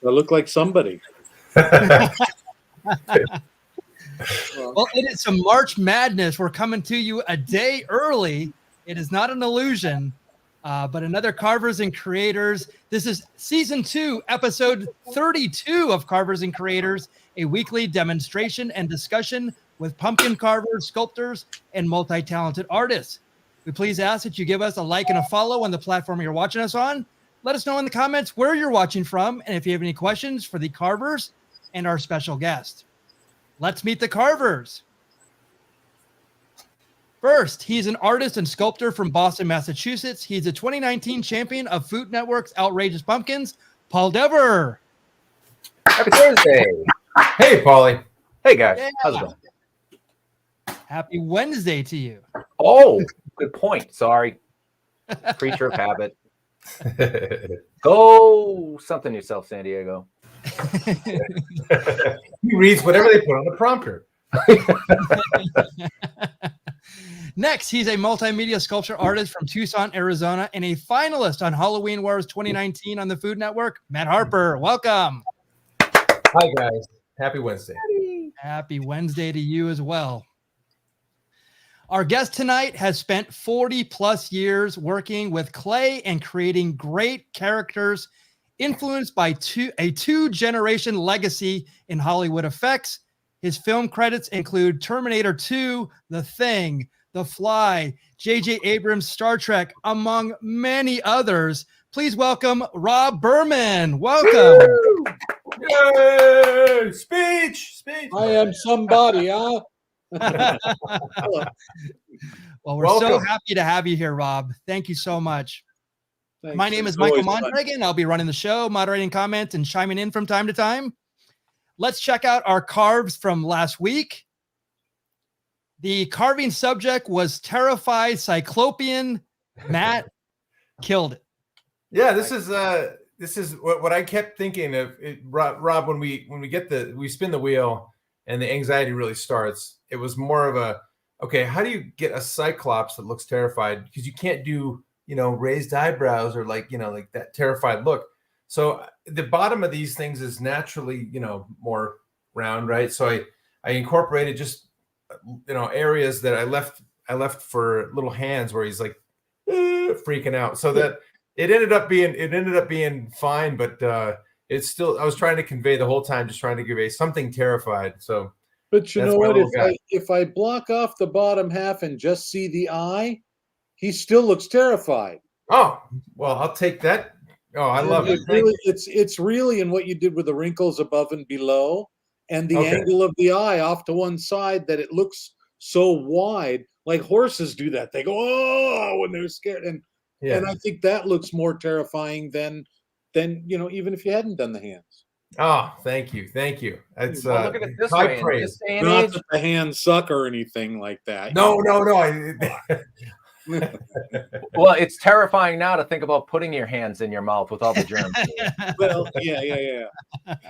I look like somebody. Well, it is some March Madness. We're coming to you a day early. It is not an illusion, but another Carvers and Creators. This is season 2, episode 32 of Carvers and Creators, a weekly demonstration and discussion with pumpkin carvers, sculptors, and multi-talented artists. We please ask that you give us a like and a follow on the platform you're watching us on. Let us know in the comments where you're watching from, and if you have any questions for the carvers and our special guest. Let's meet the Carvers. First, he's an artist and sculptor from Boston, Massachusetts. He's a 2019 champion of Food Network's Outrageous Pumpkins, Paul Dever. Happy Thursday. Hey, Paulie. Hey, guys. Yeah. How's it going? Happy Wednesday to you. Oh, good point. Sorry. Creature of habit. Go something yourself, San Diego. He reads whatever they put on the prompter. Next, he's a multimedia sculpture artist from Tucson, Arizona, and a finalist on Halloween Wars 2019 on the Food Network. Matt Harper, welcome. Hi, guys. Happy Wednesday. Happy Wednesday to you as well. Our guest tonight has spent 40 plus years working with clay and creating great characters influenced by a two-generation legacy in Hollywood effects. His film credits include Terminator 2, The Thing, The Fly, J.J. Abrams' Star Trek, among many others. Please welcome Rob Burman. Welcome. Yay! Speech. I am somebody, huh? Well, we're so happy to have you here, Rob. Thank you so much. Thanks. My name is It's Michael always fun. Mondragon. I'll be running the show, moderating comments, and chiming in from time to time. Let's check out our carves from last week. The carving subject was terrified cyclopean. Matt killed it. Yeah, this is what I kept thinking of. Rob, when we spin the wheel and the anxiety really starts, it was more of a, okay, how do you get a cyclops that looks terrified? Because you can't do, raised eyebrows or like that terrified look. So the bottom of these things is naturally, more round, right? So I incorporated just, areas that I left for little hands where he's like freaking out. So that it ended up being fine, but it's still, I was trying to convey the whole time, just trying to give something terrified. So, But you that's know my what? little guy. If I block off the bottom half and just see the eye, he still looks terrified. Oh, well, I'll take that. Oh, I love it. It's really in what you did with the wrinkles above and below, and the angle of the eye off to one side that it looks so wide. Like horses do that; they go oh when they're scared, and I think that looks more terrifying than even if you hadn't done the hands. Oh, thank you. It's Well, look at it this high way. In praise. this day and Not age, that the hands suck or anything like that. No. well, it's terrifying now to think about putting your hands in your mouth with all the germs. Well, yeah.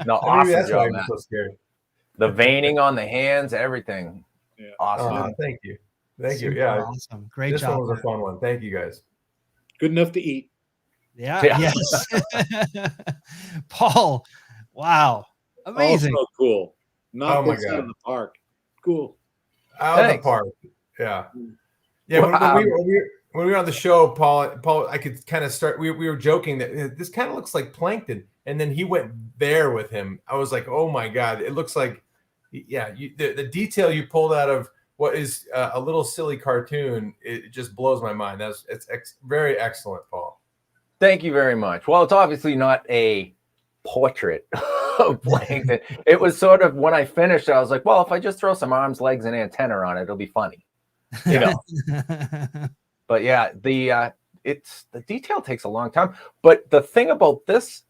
No, Maybe awesome that's why job, I'm Matt. so scared. The veining on the hands, everything. Yeah. Awesome. Thank you. Super Yeah, awesome. Great this job. one was a fun one. Thank you, guys. Good enough to eat. Yeah. Yeah. Yes. Paul. Wow. Amazing. Also cool. Not Oh my this out God. of the park. Cool. Out of the Thanks. park. Yeah. Yeah. Wow. When we were on the show, Paul, I could kind of start. We were joking that this kind of looks like plankton, and then he went there with him. I was like, oh my God, it looks like, the detail you pulled out of what is a little silly cartoon, it just blows my mind. It's very excellent, Paul. Thank you very much. Well, it's obviously not a portrait of plankton. It was sort of, when I finished, I was like, well, if I just throw some arms, legs, and antenna on it, it'll be funny. But yeah, the detail takes a long time. But the thing about this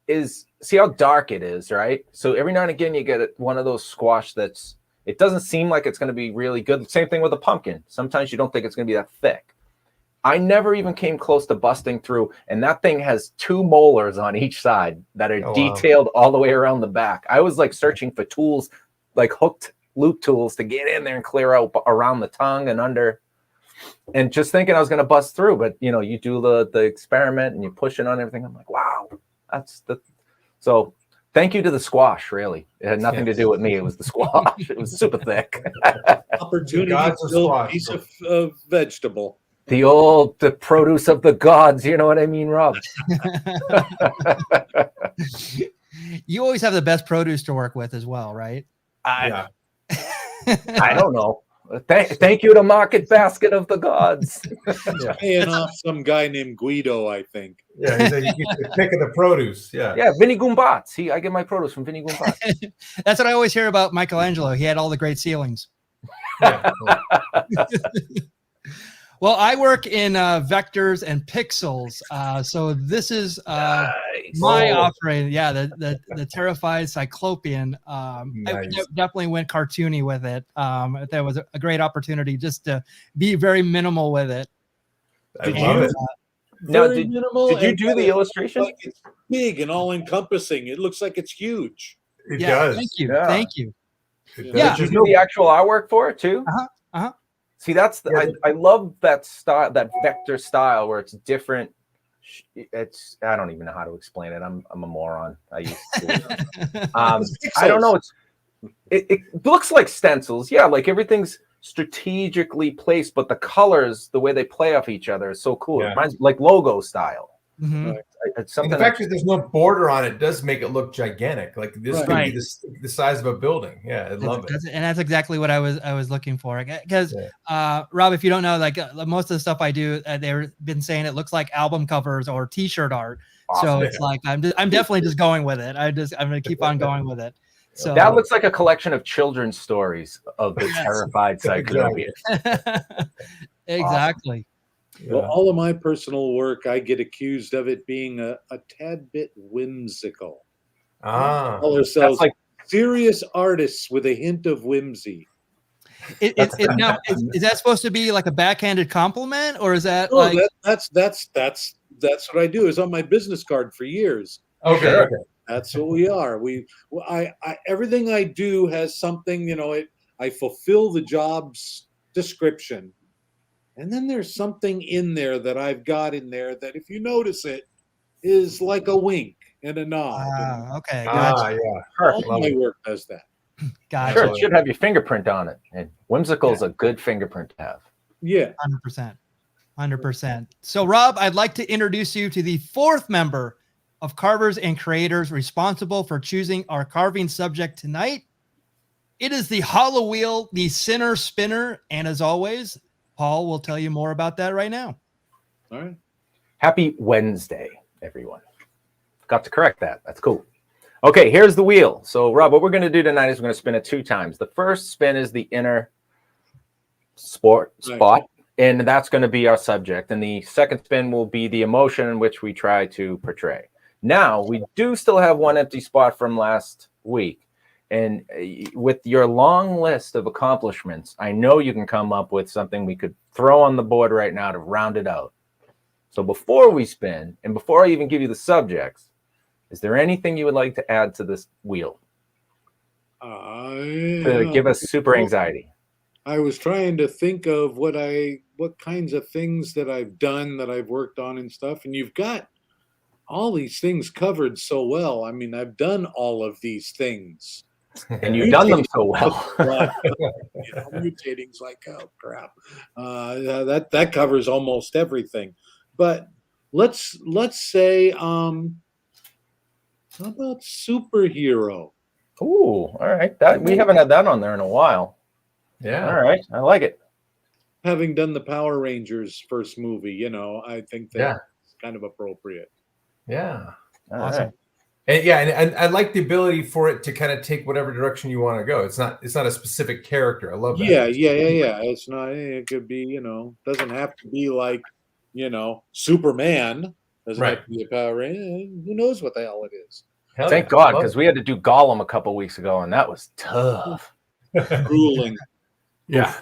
is, see how dark it is, right? So every now and again, you get one of those squash it doesn't seem like it's going to be really good. Same thing with a pumpkin. Sometimes you don't think it's going to be that thick. I never even came close to busting through, and that thing has 2 molars on each side that are detailed all the way around the back. I was like searching for tools, like hooked loop tools to get in there and clear out around the tongue and under, and just thinking I was going to bust through. But you do the experiment and you push it on everything. I'm like, wow, so Thank you to the squash, really. It had nothing to do with me. It was the squash. It was super thick. Opportunity Gods of filled squash. piece of vegetable. The produce of the gods. You know what I mean, Rob? You always have the best produce to work with as well, right? Yeah. I don't know. Thank you to Market Basket of the Gods. Yeah. Paying off some guy named Guido, I think. Yeah. He said you get the pick of the produce. Yeah. Yeah, Vinny Gumbats. I get my produce from Vinny Gumbats. That's what I always hear about Michelangelo. He had all the great ceilings. Yeah. Well, I work in vectors and pixels. So this is my offering. Yeah, the Terrified Cyclopean. I Nice. definitely went cartoony with it. That was a great opportunity just to be very minimal with it. I love it. Now, Very minimal. Did you and do the illustration? like it's big and all encompassing. It looks like it's huge. It Yeah, does. thank you. Yeah. Thank you. It does. Yeah. Did you do the actual artwork for it too? Uh-huh. See, that's I love that style, that vector style where it's different. It's I don't even know how to explain it. I'm a moron. I used to. I don't know. It looks like stencils. Yeah, like everything's strategically placed, but the colors, the way they play off each other, is so cool. Yeah. It reminds like logo style. Mhm. It's And something. the fact that there's no border on it does make it look gigantic. Like this could Right. be the size of a building. Yeah, I love it. And that's exactly what I was looking for. Because Rob, if you don't know, like most of the stuff I do, they've been saying it looks like album covers or T-shirt art. Awesome. So it's like I'm definitely just going with it. I'm going to keep on going with it. So that looks like a collection of children's stories of the Terrified Cyclopean. Exactly. Yeah. Well, all of my personal work, I get accused of it being a tad bit whimsical. Call ourselves That's like serious artists with a hint of whimsy. Now, is that supposed to be like a backhanded compliment, or is that No, like that's what I do. Is on my business card for years. Okay. Okay. That's what we are. I everything I do has something. You know, I fulfill the job's description, and then there's something in there that I've got in there that, if you notice it, is like a wink and a nod. okay, gotcha. Yeah. All my work does that. Gotcha. Sure, it should have your fingerprint on it. And whimsical is a good fingerprint to have. Yeah. 100%. So, Rob, I'd like to introduce you to the fourth member of Carvers and Creators responsible for choosing our carving subject tonight. It is the Hollow Wheel, the Sinner Spinner. And as always, Paul will tell you more about that right now. All right. Happy Wednesday, everyone. Got to correct that. That's cool. Okay, here's the wheel. So, Rob, what we're going to do tonight is we're going to spin it 2 times. The first spin is the inner spot, and that's going to be our subject. And the second spin will be the emotion in which we try to portray. Now, we do still have one empty spot from last week. And with your long list of accomplishments, I know you can come up with something we could throw on the board right now to round it out. So before we spin, and before I even give you the subjects, is there anything you would like to add to this wheel to give us super anxiety? I was trying to think of what kinds of things that I've done, that I've worked on and stuff. And you've got all these things covered so well. I mean, I've done all of these things. And you've done them so well. Mutating's like, oh crap. That covers almost everything. But let's say, how about superhero? Ooh, all right. That we haven't had that on there in a while. Yeah. All right. I like it. Having done the Power Rangers first movie, I think that's kind of appropriate. Yeah. Awesome. Right. And I like the ability for it to kind of take whatever direction you want to go. It's not a specific character. I love that. Yeah. It's not. It could be. Doesn't have to be like, Superman. Doesn't have to be a Power Ranger. Who knows what the hell it is? Thank God, because we had to do Gollum a couple weeks ago, and that was tough. Grueling. Yeah.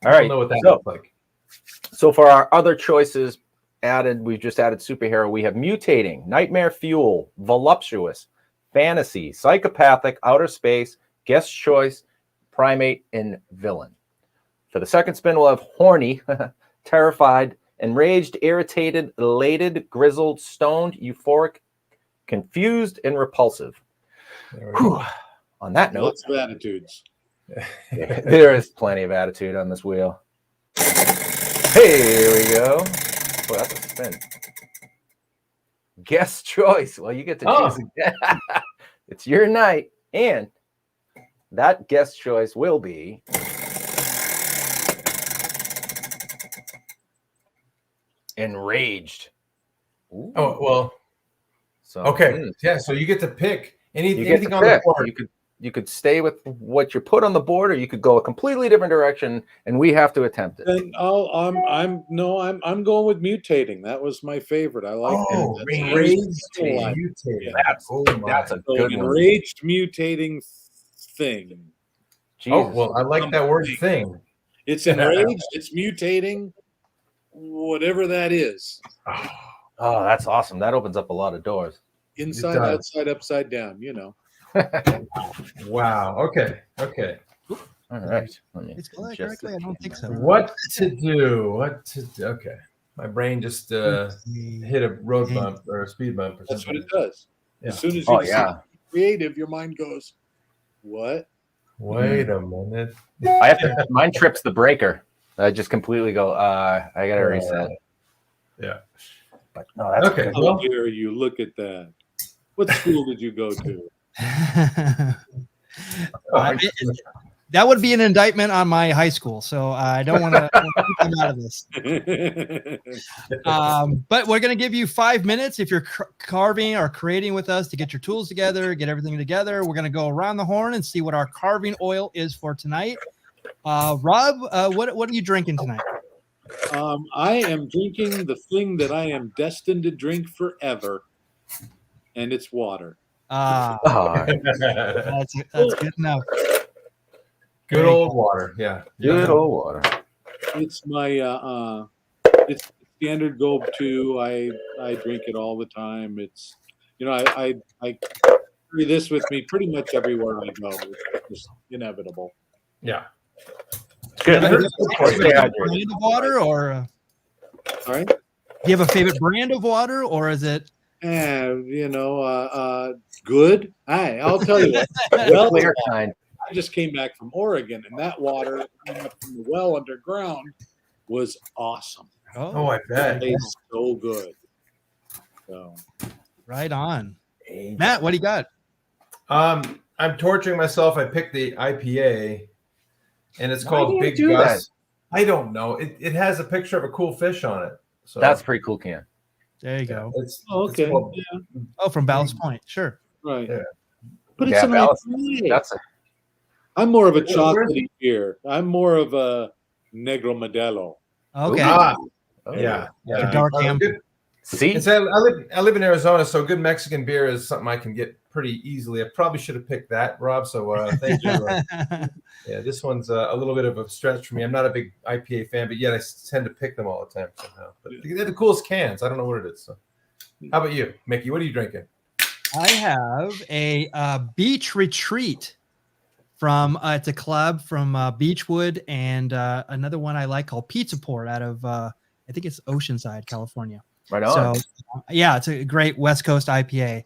All right. I don't know what that looks like. So for our other choices we've just added superhero. We have mutating, nightmare fuel, voluptuous, fantasy, psychopathic, outer space, guest choice, primate, and villain. For the second spin, we'll have horny, terrified, enraged, irritated, elated, grizzled, stoned, euphoric, confused, and repulsive. Whew. On that note, Lots of attitudes. there is plenty of attitude on this wheel. Hey, here we go. Boy, that's a spin. Guest choice. Well, you get to choose again. It's your night, and that guest choice will be enraged. Ooh. Oh, well. So, Okay. Yeah. So you get to pick anything on pick. the board. You could stay with what you put on the board, or you could go a completely different direction, and we have to attempt it. Then I'm going with mutating. That was my favorite. I like that. Enraged Yeah. mutating. That's a good one. Enraged mutating thing. Jesus. Oh, well, I like that word thing. It's enraged, it's mutating, whatever that is. Oh, that's awesome. That opens up a lot of doors. Inside, outside, upside down, you know. Wow. Okay. All right. It's spelled correctly? I don't think so. What to do? Okay. My brain just hit a road bump or a speed bump or That's something. what it does. Yeah. As soon as you decide to be creative, your mind goes, what? Wait a minute. I have to. Mine trips the breaker. I just completely go. I gotta reset. Yeah. But no, that's okay. good. How dare you look at that? What school did you go to? That would be an indictment on my high school, so I don't want to come out of this. But we're going to give you 5 minutes if you're carving or creating with us to get your tools together, get everything together. We're going to go around the horn and see what our carving oil is for tonight. Rob, what are you drinking tonight? I am drinking the thing that I am destined to drink forever, and it's water. That's good enough. Good old water. Yeah. Good old water. It's my it's standard go-to. I drink it all the time. It's I carry this with me pretty much everywhere I go. It's just inevitable. Yeah. Good. Brand of water, or All right. do you have a favorite brand of water, or is it? Good. I'll tell you what. Well, clear kind. I just came back from Oregon, and that water coming up from the well underground was awesome. Oh, I bet. It tastes so good. So, right on. Matt, what do you got? I'm torturing myself. I picked the IPA, and it's called Big Gus. I don't know. It has a picture of a cool fish on it. So that's pretty cool, Ken. There you go. okay. From Ballast Point, sure. Right. Yeah. But it's an IPA. I'm more of a chocolatey beer. I'm more of a Negro Modelo. Okay. Yeah. Dark amber. See, I live in Arizona, so good Mexican beer is something I can get pretty easily. I probably should have picked that, Rob. So thank you. Yeah, this one's a little bit of a stretch for me. I'm not a big IPA fan, but yet I tend to pick them all the time somehow. But they're the coolest cans. I don't know what it is. So, how about you, Mickey? What are you drinking? I have a Beach Retreat from it's a collab from Beechwood, and another one I like called Pizza Port out of I think it's Oceanside, California. Right on. So yeah, it's a great West Coast IPA.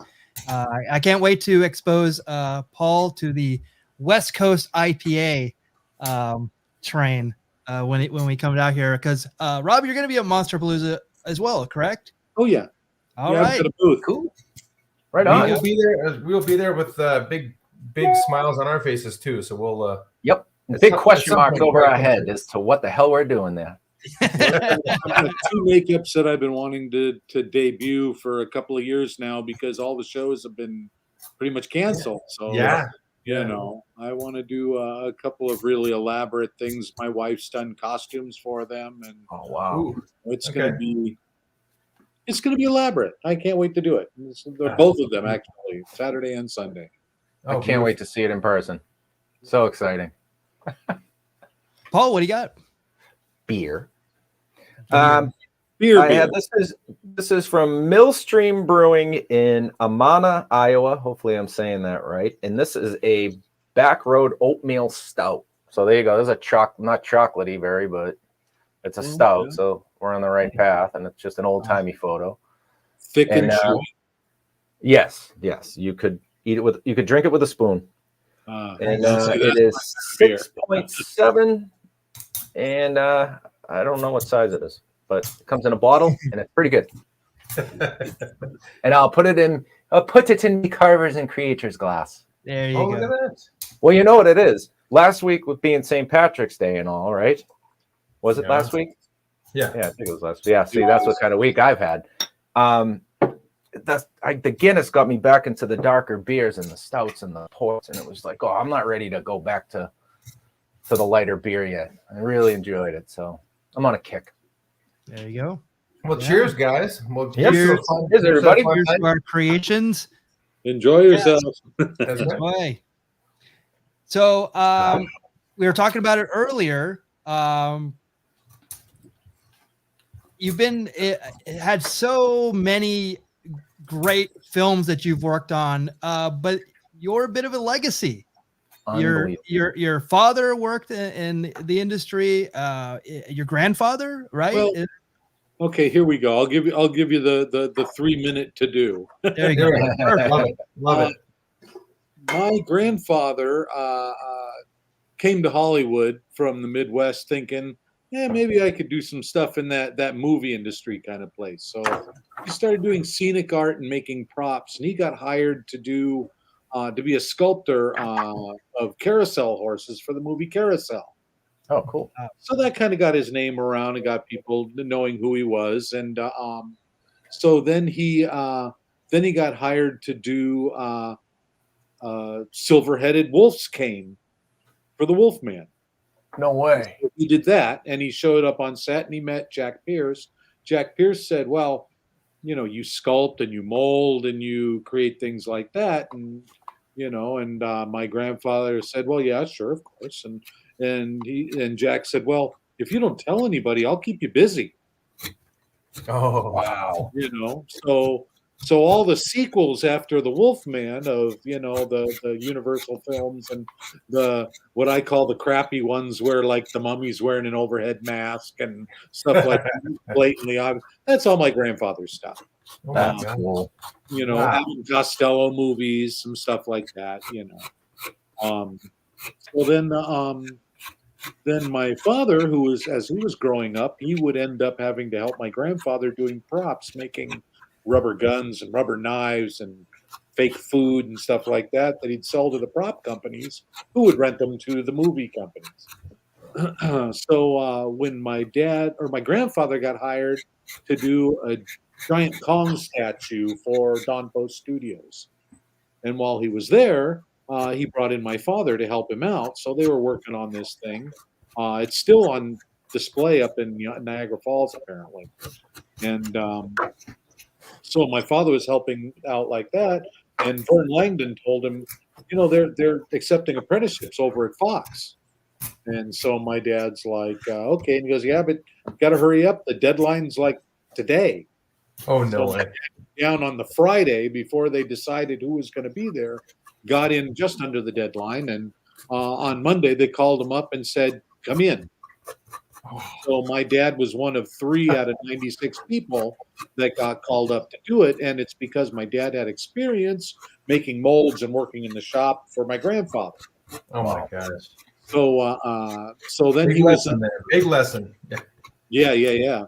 I can't wait to expose Paul to the West Coast IPA train when we come out here, because Rob, you're going to be at Monster Palooza as well, correct? Oh yeah. All right. I've got a booth. Cool. Right on. We'll be there. We'll be there with big smiles on our faces too. So we'll. Yep. Big question marks over our head as to what the hell we're doing there. I've got 2 makeups that I've been wanting to debut for a couple of years now, because all the shows have been pretty much canceled. So I want to do a couple of really elaborate things. My wife's done costumes for them, and oh wow, it's gonna be elaborate. I can't wait to do it. They're both of them actually, Saturday and Sunday. I can't wait to see it in person. So exciting. Paul, what do you got? Beer. Beer. This is from Millstream Brewing in Amana, Iowa. Hopefully I'm saying that right. And this is a back road oatmeal stout. So there you go. There's a not chocolatey very, but it's a stout. Yeah. So we're on the right path, and it's just an old timey photo. Thick and chewy. Yes. You could Eat it with. You could drink it with a spoon. And It is 6.7, and I don't know what size it is, but it comes in a bottle, and it's pretty good. And I'll put it in the Carvers and Creators glass. There you Oh, go. look at that. Well, you know what it is. Last week with being St. Patrick's Day and all, right? Was it Yeah. last week? Yeah. Yeah, I think it was last week. Yeah, see, that's what kind of week I've had. The Guinness got me back into the darker beers and the stouts and the ports, and it was like, oh, I'm not ready to go back to the lighter beer yet. I really enjoyed it, so I'm on a kick. There you go. Well, cheers, guys. Well, Cheers. Cheers, everybody. Here's our creations. enjoy yourself. That's right. Enjoy. So we were talking about it earlier. You've had so many great films that you've worked on, but you're a bit of a legacy. Your father worked in the industry. Your grandfather, right? Well, okay, here we go. I'll give you the 3-minute to do. There you go. Love it. Love it. My grandfather came to Hollywood from the Midwest thinking, maybe I could do some stuff in that movie industry kind of place. So he started doing scenic art and making props, and he got hired to be a sculptor of carousel horses for the movie Carousel. Oh, cool. So that kind of got his name around and got people knowing who he was. And so then he got hired to do silver-headed wolf's cane for the Wolfman. No way. So he did that, and he showed up on set, and he met Jack Pierce. Jack Pierce said, well, you sculpt and you mold and you create things like that. And, my grandfather said, well, yeah, sure, of course. And Jack said, well, if you don't tell anybody, I'll keep you busy. Oh, wow. So all the sequels after the Wolfman of the Universal films and the what I call the crappy ones where like the mummy's wearing an overhead mask and stuff like that, blatantly obvious. That's all my grandfather's stuff. That's cool. Wow. Abbott Costello movies, some stuff like that. So then my father, as he was growing up, he would end up having to help my grandfather doing props, making rubber guns and rubber knives and fake food and stuff like that he'd sell to the prop companies who would rent them to the movie companies. So when my grandfather got hired to do a giant Kong statue for Don Post Studios, and while he was there, he brought in my father to help him out. So they were working on this thing. It's still on display up in Niagara Falls, apparently. And so my father was helping out like that, and Vern Langdon told him, they're accepting apprenticeships over at Fox. And so my dad's like, okay. And he goes, yeah, but got to hurry up. The deadline's like today. Oh, no way. Down on the Friday before they decided who was going to be there, got in just under the deadline. And on Monday, they called him up and said, come in. So my dad was one of 3 out of 96 people that got called up to do it. And it's because my dad had experience making molds and working in the shop for my grandfather. Oh, my gosh. So then Big he was lesson there. Big lesson. Yeah.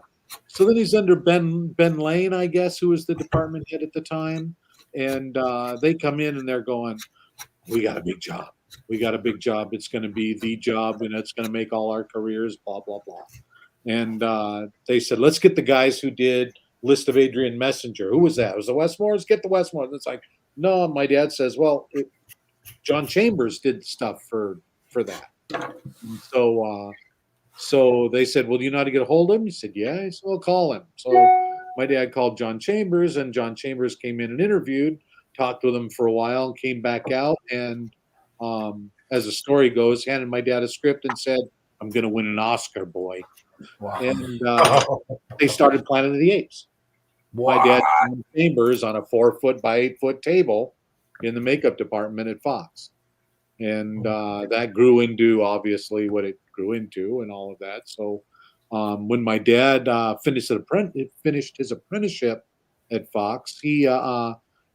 So then he's under Ben Lane, I guess, who was the department head at the time. And they come in and they're going, we got a big job. We got a big job. It's going to be the job, and it's going to make all our careers, blah, blah, blah. And they said, let's get the guys who did List of Adrian Messenger. Who was that? It was the Westmores? Get the Westmores. It's like, no, my dad says, well, John Chambers did stuff for that. And so they said, well, do you know how to get a hold of him? He said, yeah. He said, well, call him. So my dad called John Chambers, and John Chambers came in and interviewed, talked with him for a while, and came back out. And as the story goes, handed my dad a script and said, I'm going to win an Oscar, boy. Wow. And they started Planet of the Apes. Wow. My dad, John Chambers, on a 4-foot by 8-foot table in the makeup department at Fox. And that grew into, obviously, what it grew into and all of that. So when my dad finished his apprenticeship at Fox, he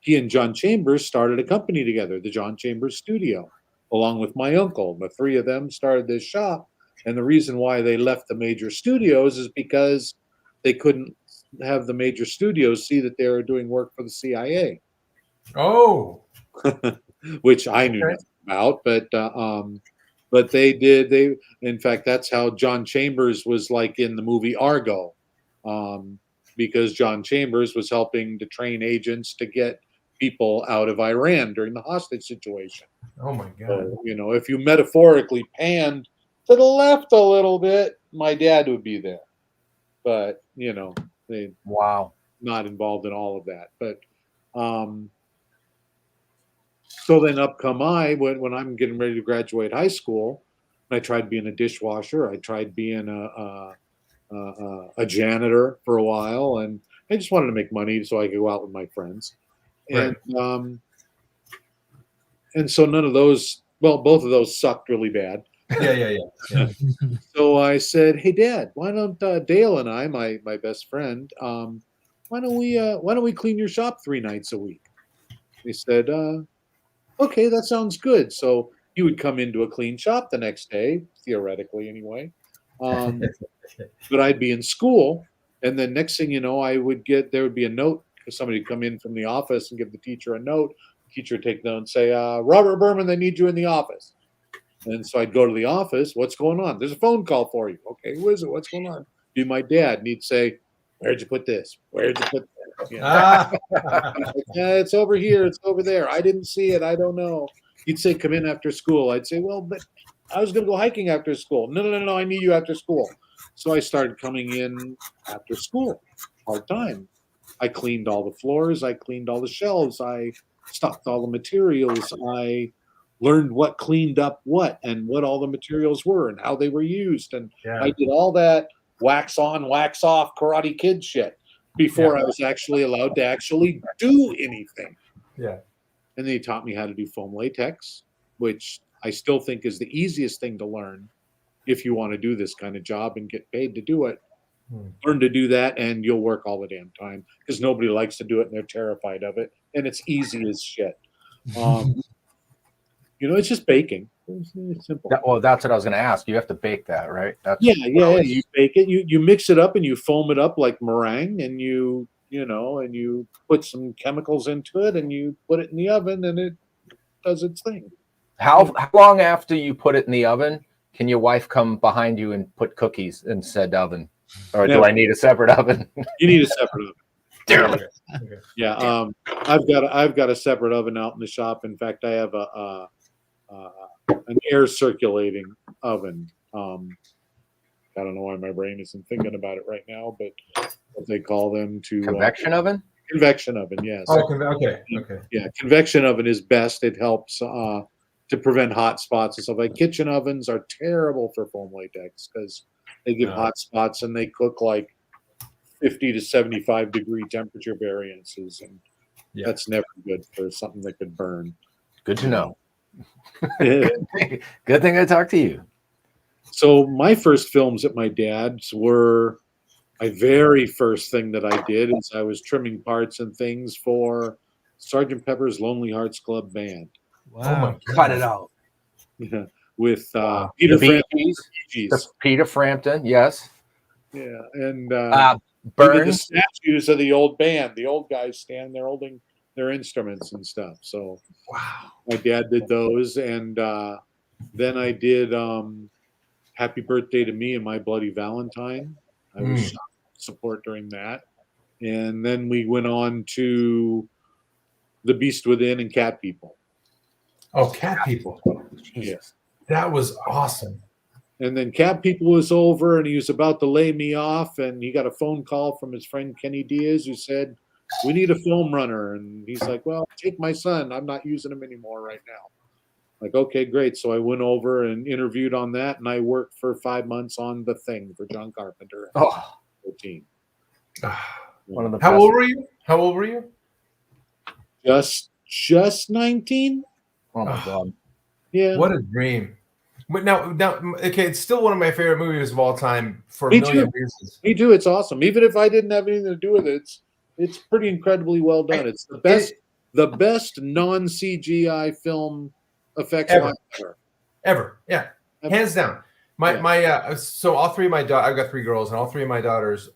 he and John Chambers started a company together, the John Chambers Studio, along with my uncle. The three of them started this shop. And the reason why they left the major studios is because they couldn't have the major studios see that they were doing work for the CIA. Oh, Which I knew nothing about, but they did. They, in fact, that's how John Chambers was like in the movie Argo, because John Chambers was helping to train agents to get people out of Iran during the hostage situation. oh my God! So, you know, if you metaphorically panned to the left a little bit, my dad would be there. But you know, they not involved in all of that. But so then up come I when I'm getting ready to graduate high school. I tried being a dishwasher. I tried being a janitor for a while, and I just wanted to make money so I could go out with my friends. And and so none of those. Well, both of those sucked really bad. Yeah. So I said, "Hey, Dad, why don't Dale and I, my best friend, why don't we clean your shop 3 nights a week?" He said, "Okay, that sounds good." So he would come into a clean shop the next day, theoretically anyway. But I'd be in school, and then next thing you know, there would be a note because somebody would come in from the office and give the teacher a note. The teacher would take note and say, "Robert Burman, they need you in the office." And so I'd go to the office. "What's going on?" "There's a phone call for you." "Okay, who is it? What's going on?" Be my dad, and he'd say, "Where'd you put this? Where'd you put that?" You know? Like, "Yeah, it's over here. It's over there. I didn't see it. I don't know." He'd say, "Come in after school." I'd say, "Well, but I was going to go hiking after school." No. I need you after school. So I started coming in after school, part time. I cleaned all the floors. I cleaned all the shelves. I stocked all the materials. I learned what cleaned up what and what all the materials were and how they were used. And I did all that wax on, wax off Karate Kid shit before I was actually allowed to actually do anything. Yeah. And then he taught me how to do foam latex, which I still think is the easiest thing to learn if you want to do this kind of job and get paid to do it. Learn to do that and you'll work all the damn time because nobody likes to do it and they're terrified of it. And it's easy as shit. You know, it's just baking. It's simple. Well, that's what I was going to ask. You have to bake that, right? Yeah. You bake it. You mix it up and you foam it up like meringue, and you put some chemicals into it and you put it in the oven and it does its thing. How long after you put it in the oven can your wife come behind you and put cookies in said oven? Or do I need a separate oven? You need a separate oven. Damn it. Okay. Yeah. I've got a separate oven out in the shop. In fact, I have an air circulating oven. I don't know why my brain isn't thinking about it right now, but what they call them convection oven? Convection oven, yes. Oh, okay. Yeah, convection oven is best. It helps to prevent hot spots and stuff. Like kitchen ovens are terrible for foam latex because they give hot spots and they cook like 50 to 75 degree temperature variances, and that's never good for something that could burn. Good to know. Good thing I talked to you. So my first films at my dad's were my very first thing that I did is I was trimming parts and things for Sgt. Pepper's Lonely Hearts Club Band. Wow. Cut it out. Yeah, with Peter Frampton. Peter Frampton, yes. Yeah, and Burns. the statues of the old band. The old guys stand there holding their instruments and stuff. So my dad did those, and then I did Happy Birthday to Me and My Bloody Valentine. I was support during that. And then we went on to The Beast Within and Cat People. Oh, Cat People. Yes. That was awesome. And then Cat People was over, and he was about to lay me off, and he got a phone call from his friend Kenny Diaz, who said, "We need a film runner." And he's like, "Well, take my son. I'm not using him anymore right now." Like, okay, great. So I went over and interviewed on that, and I worked for 5 months on The Thing for John Carpenter. 14. One of the How old were you? How old were you? Just 19. Oh my God. Yeah. What a dream. But now, okay, it's still one of my favorite movies of all time for a million reasons. Me too. It's awesome. Even if I didn't have anything to do with it, it's pretty incredibly well done. It's the best the best non-CGI film effects Ever. ever. Yeah, hands down. So all three of my daughters, I've got 3 girls, and all 3 of my daughters,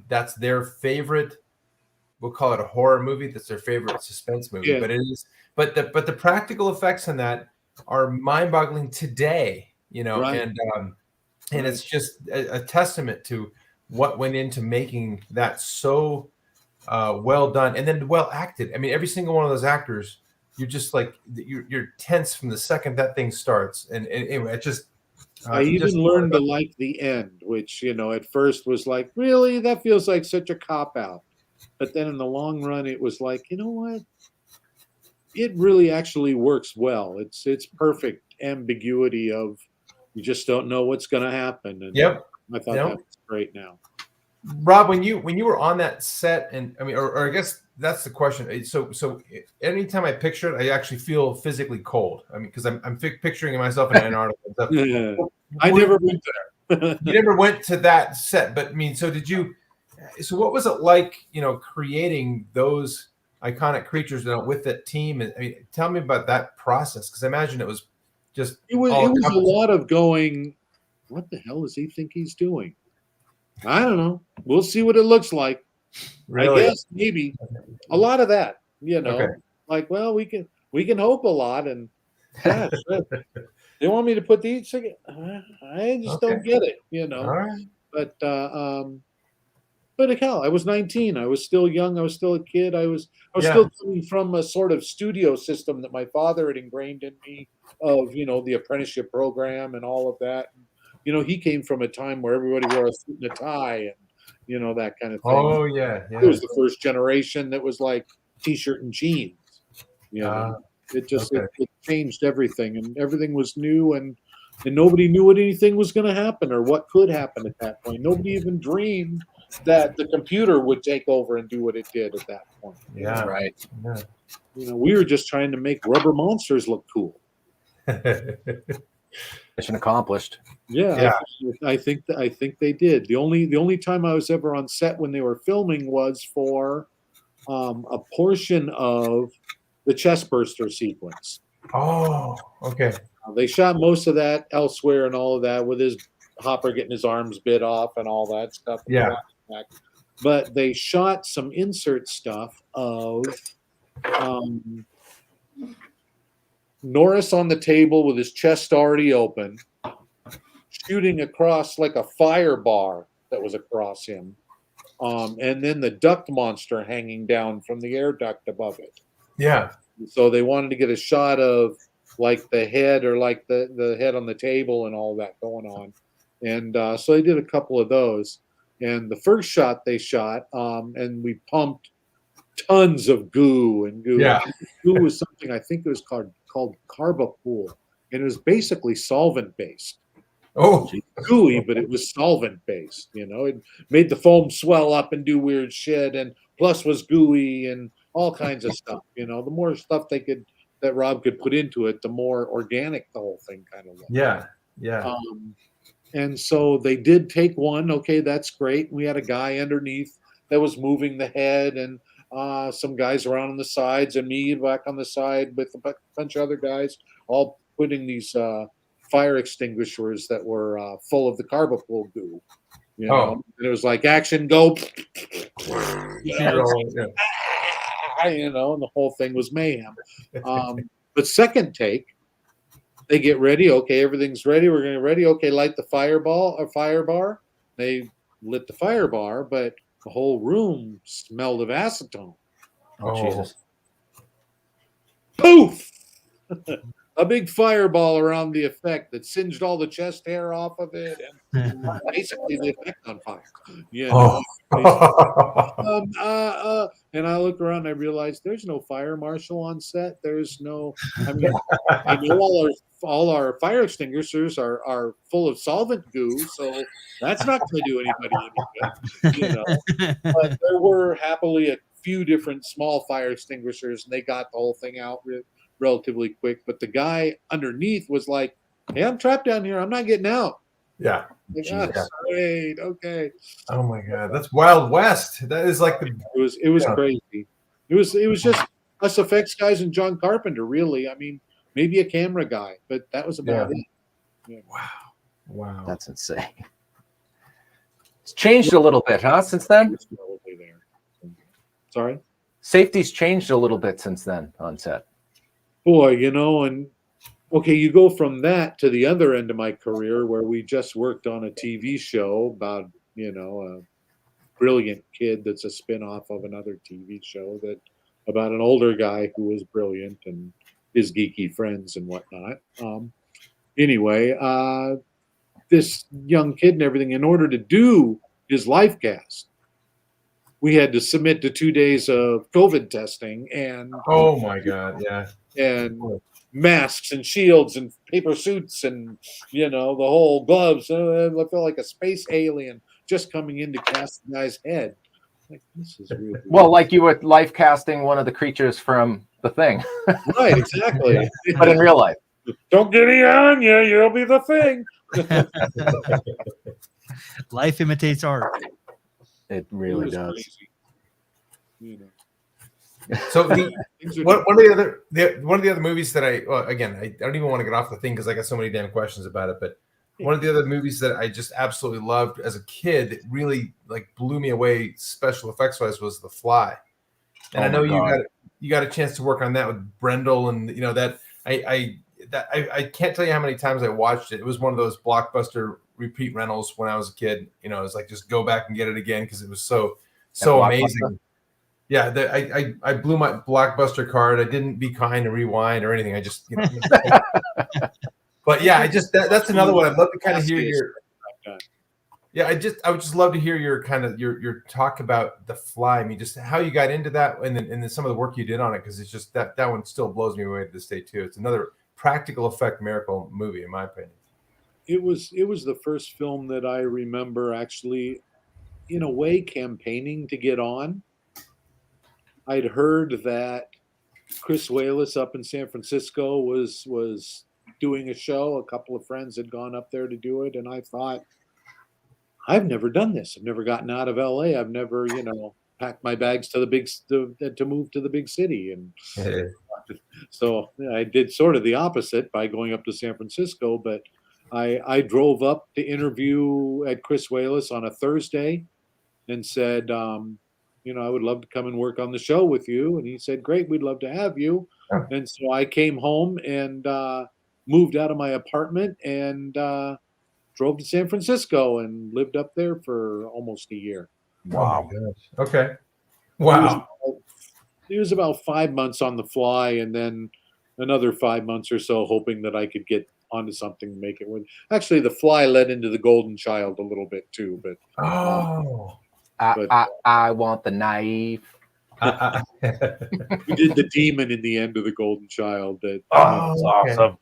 that's their favorite. We'll call it a horror movie. That's their favorite suspense movie. Yeah. But it is. But the practical effects in that are mind-boggling today. Right. And it's just a testament to what went into making that so well done and then well acted. I mean, every single one of those actors, you're just like you're tense from the second that thing starts. And anyway, it just. I even learned to like the end, which at first was like, really, that feels like such a cop out. But then in the long run, it was like, you know what? It really actually works well. It's perfect ambiguity of you just don't know what's going to happen. And yep. I thought that was great. Now, Rob, when you were on that set, and I mean, or I guess that's the question. So anytime I picture it, I actually feel physically cold. I mean, because I'm picturing myself in Antarctica and stuff. Yeah. I never went there. You never went to that set, but I mean, so did you? So what was it like, creating those iconic creatures with that team? And I mean, tell me about that process, because I imagine it was just it was a lot of going, what the hell does he think he's doing? I don't know. We'll see what it looks like. Really? I guess maybe a lot of that, Okay. like, well, we can hope a lot. And gosh, they want me to put these together. I just don't get it, All right. But hell, I was 19. I was still young. I was still a kid. I was Yeah. still coming from a sort of studio system that my father had ingrained in me of, the apprenticeship program and all of that. He came from a time where everybody wore a suit and a tie and, that kind of thing. Oh yeah. It was the first generation that was like t-shirt and jeans. It just it changed everything, and everything was new, and nobody knew what anything was going to happen or what could happen at that point. Nobody even dreamed that the computer would take over and do what it did at that point. Yeah. Right. Yeah. We were just trying to make rubber monsters look cool. Mission accomplished. Yeah. I think they did. The only time I was ever on set when they were filming was for a portion of the chest burster sequence. Oh, okay. They shot most of that elsewhere and all of that with his Hopper getting his arms bit off and all that stuff. Yeah. But they shot some insert stuff of Norris on the table with his chest already open, shooting across like a fire bar that was across him, and then the duct monster hanging down from the air duct above it. Yeah. So they wanted to get a shot of like the head or like the head on the table and all that going on. And so they did a couple of those. And the first shot they shot, and we pumped tons of goo. Yeah. Goo was something I think it was called Carbapool. And it was basically solvent based. Oh, Gooey, but it was solvent based. It made the foam swell up and do weird shit, and plus was gooey and all kinds of stuff. The more stuff that Rob could put into it, the more organic the whole thing kind of looked. yeah. Yeah. And so they did take one. Okay, that's great. We had a guy underneath that was moving the head, and some guys around on the sides, and me back on the side with a bunch of other guys, all putting these fire extinguishers that were full of the Carbapool goo. And it was like action, go. And the whole thing was mayhem. But second take, they get ready. Okay, everything's ready. We're getting ready. Okay, light the fire bar. They lit the fire bar, but the whole room smelled of acetone. Oh, Jesus. Poof! A big fireball around the effect that singed all the chest hair off of it, and basically the effect on fire. And I look around and I realize there's no fire marshal on set. There's no. I mean, I know all our fire extinguishers are full of solvent goo, so that's not going to do anybody any good. But there were happily a few different small fire extinguishers, and they got the whole thing out relatively quick. But the guy underneath was like, "Hey, I'm trapped down here. I'm not getting out." Yeah. Like, great. Okay. Oh my God, that's Wild West. That is like it was crazy. It was just us effects guys and John Carpenter, really. I mean, maybe a camera guy, but that was about it. Yeah. Wow. That's insane. It's changed a little bit, huh, since then? Probably there. Sorry? Safety's changed a little bit since then on set. Boy, you know, and okay, you go from that to the other end of my career where we just worked on a TV show about, you know, a brilliant kid that's a spin-off of another TV show that about an older guy who was brilliant and his geeky friends and whatnot. Anyway, this young kid and everything, in order to do his life cast, we had to submit to 2 days of COVID testing and Oh my God. Yeah. and masks and shields and paper suits and, you know, the whole gloves. I felt like a space alien just coming in to cast the guy's head. Like, this is really Well, like you were life casting one of the creatures from The Thing, right, exactly. but in real life. Don't get any on you, you'll be the Thing. Life imitates art. It really was does. crazy. You know. So Things are one of the other movies that I don't even want to get off the thing because I got so many damn questions about it. But one of the other movies that I just absolutely loved as a kid, that really like blew me away, special effects wise, was The Fly. And I know you got a chance to work on that with Brendel, and you know that I can't tell you how many times I watched it. It was one of those blockbuster repeat rentals when I was a kid. You know, it was like just go back and get it again because it was so amazing. Yeah, I blew my Blockbuster card. I didn't be kind and rewind or anything. I just, you know. But yeah, I just that's another one. I'd love to kind of hear your. Yeah, I would just love to hear your kind of your talk about The Fly. I mean, just how you got into that, and then some of the work you did on it, because it's just that one still blows me away to this day too. It's another practical effect miracle movie, in my opinion. It was the first film that I remember actually, in a way, campaigning to get on. I'd heard that Chris Walas up in San Francisco was doing a show. A couple of friends had gone up there to do it, and I thought, I've never done this. I've never gotten out of LA. I've never, you know, packed my bags to move to the big city. And so I did sort of the opposite by going up to San Francisco. But I drove up to interview at Chris Walas on a Thursday and said, you know, I would love to come and work on the show with you. And he said, great, we'd love to have you. Oh. And so I came home and moved out of my apartment and drove to San Francisco and lived up there for almost a year. Wow. Oh my gosh. Okay. Wow. It was about 5 months on The Fly, and then another 5 months or so hoping that I could get onto something to make it with. Actually, The Fly led into The Golden Child a little bit too, but I want the knife. We did the demon in the end of The Golden Child. That's awesome.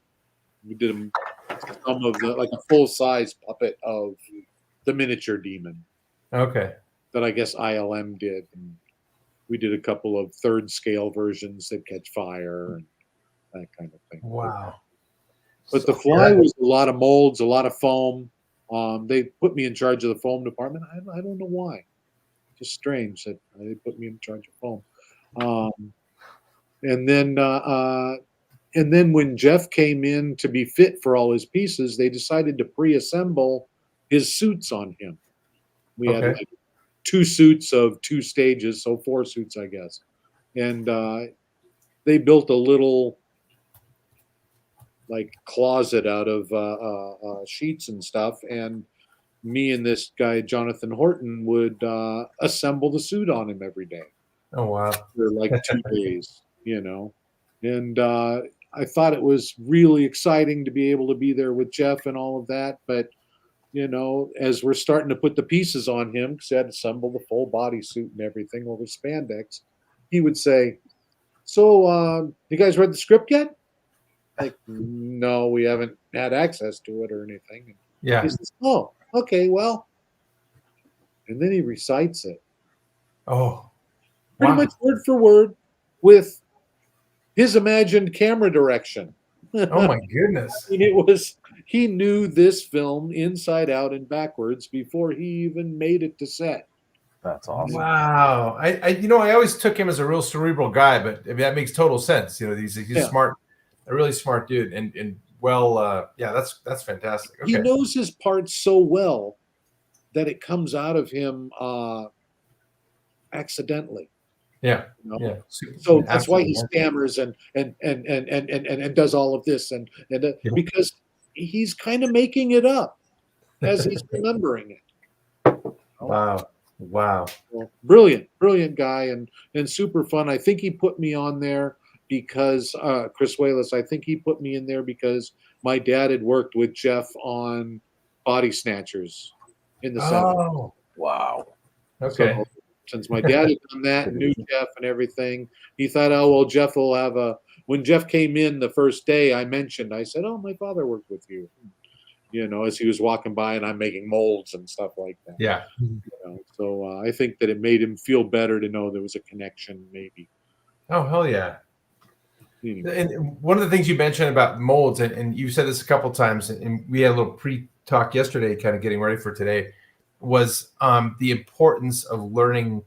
We did some of the, like a full-size puppet of the miniature demon. Okay. That I guess ILM did. And we did a couple of third-scale versions that catch fire and that kind of thing. Wow. But The Fly was a lot of molds, a lot of foam. They put me in charge of the foam department. I don't know why. Just strange that they put me in charge of foam. And then when Jeff came in to be fit for all his pieces, they decided to pre-assemble his suits on him. We had like 2 suits of 2 stages, so 4 suits, I guess. And they built a little like closet out of sheets and stuff, and me and this guy Jonathan Horton would assemble the suit on him every day. Oh wow! For like 2 days, you know. And I thought it was really exciting to be able to be there with Jeff and all of that. But you know, as we're starting to put the pieces on him, because I had to assemble the full body suit and everything over spandex, he would say, "So, you guys read the script yet?" Like, no, we haven't had access to it or anything. Yeah. He says, "Oh, okay, well," and then he recites it. Oh, pretty much word for word with his imagined camera direction. Oh my goodness! I mean, he knew this film inside out and backwards before he even made it to set. That's awesome. Wow. I always took him as a real cerebral guy, but I mean, that makes total sense. He's smart, a really smart dude, and well, that's fantastic. Okay. He knows his parts so well that it comes out of him accidentally. Yeah. Yeah. So that's why he stammers and does all of this because he's kind of making it up as he's remembering it. Wow. Well, brilliant guy and super fun. I think he put me on there because Chris Wallace, I think he put me in there because my dad had worked with Jeff on Body Snatchers in the 70s. Oh, wow. Okay. So, since my dad had done that and knew Jeff and everything, he thought, oh, well, Jeff will have when Jeff came in the first day, I said, oh, my father worked with you. As he was walking by and I'm making molds and stuff like that. Yeah. So I think that it made him feel better to know there was a connection, maybe. Oh, hell yeah. And one of the things you mentioned about molds, and you said this a couple times, and we had a little pre-talk yesterday, kind of getting ready for today, was the importance of learning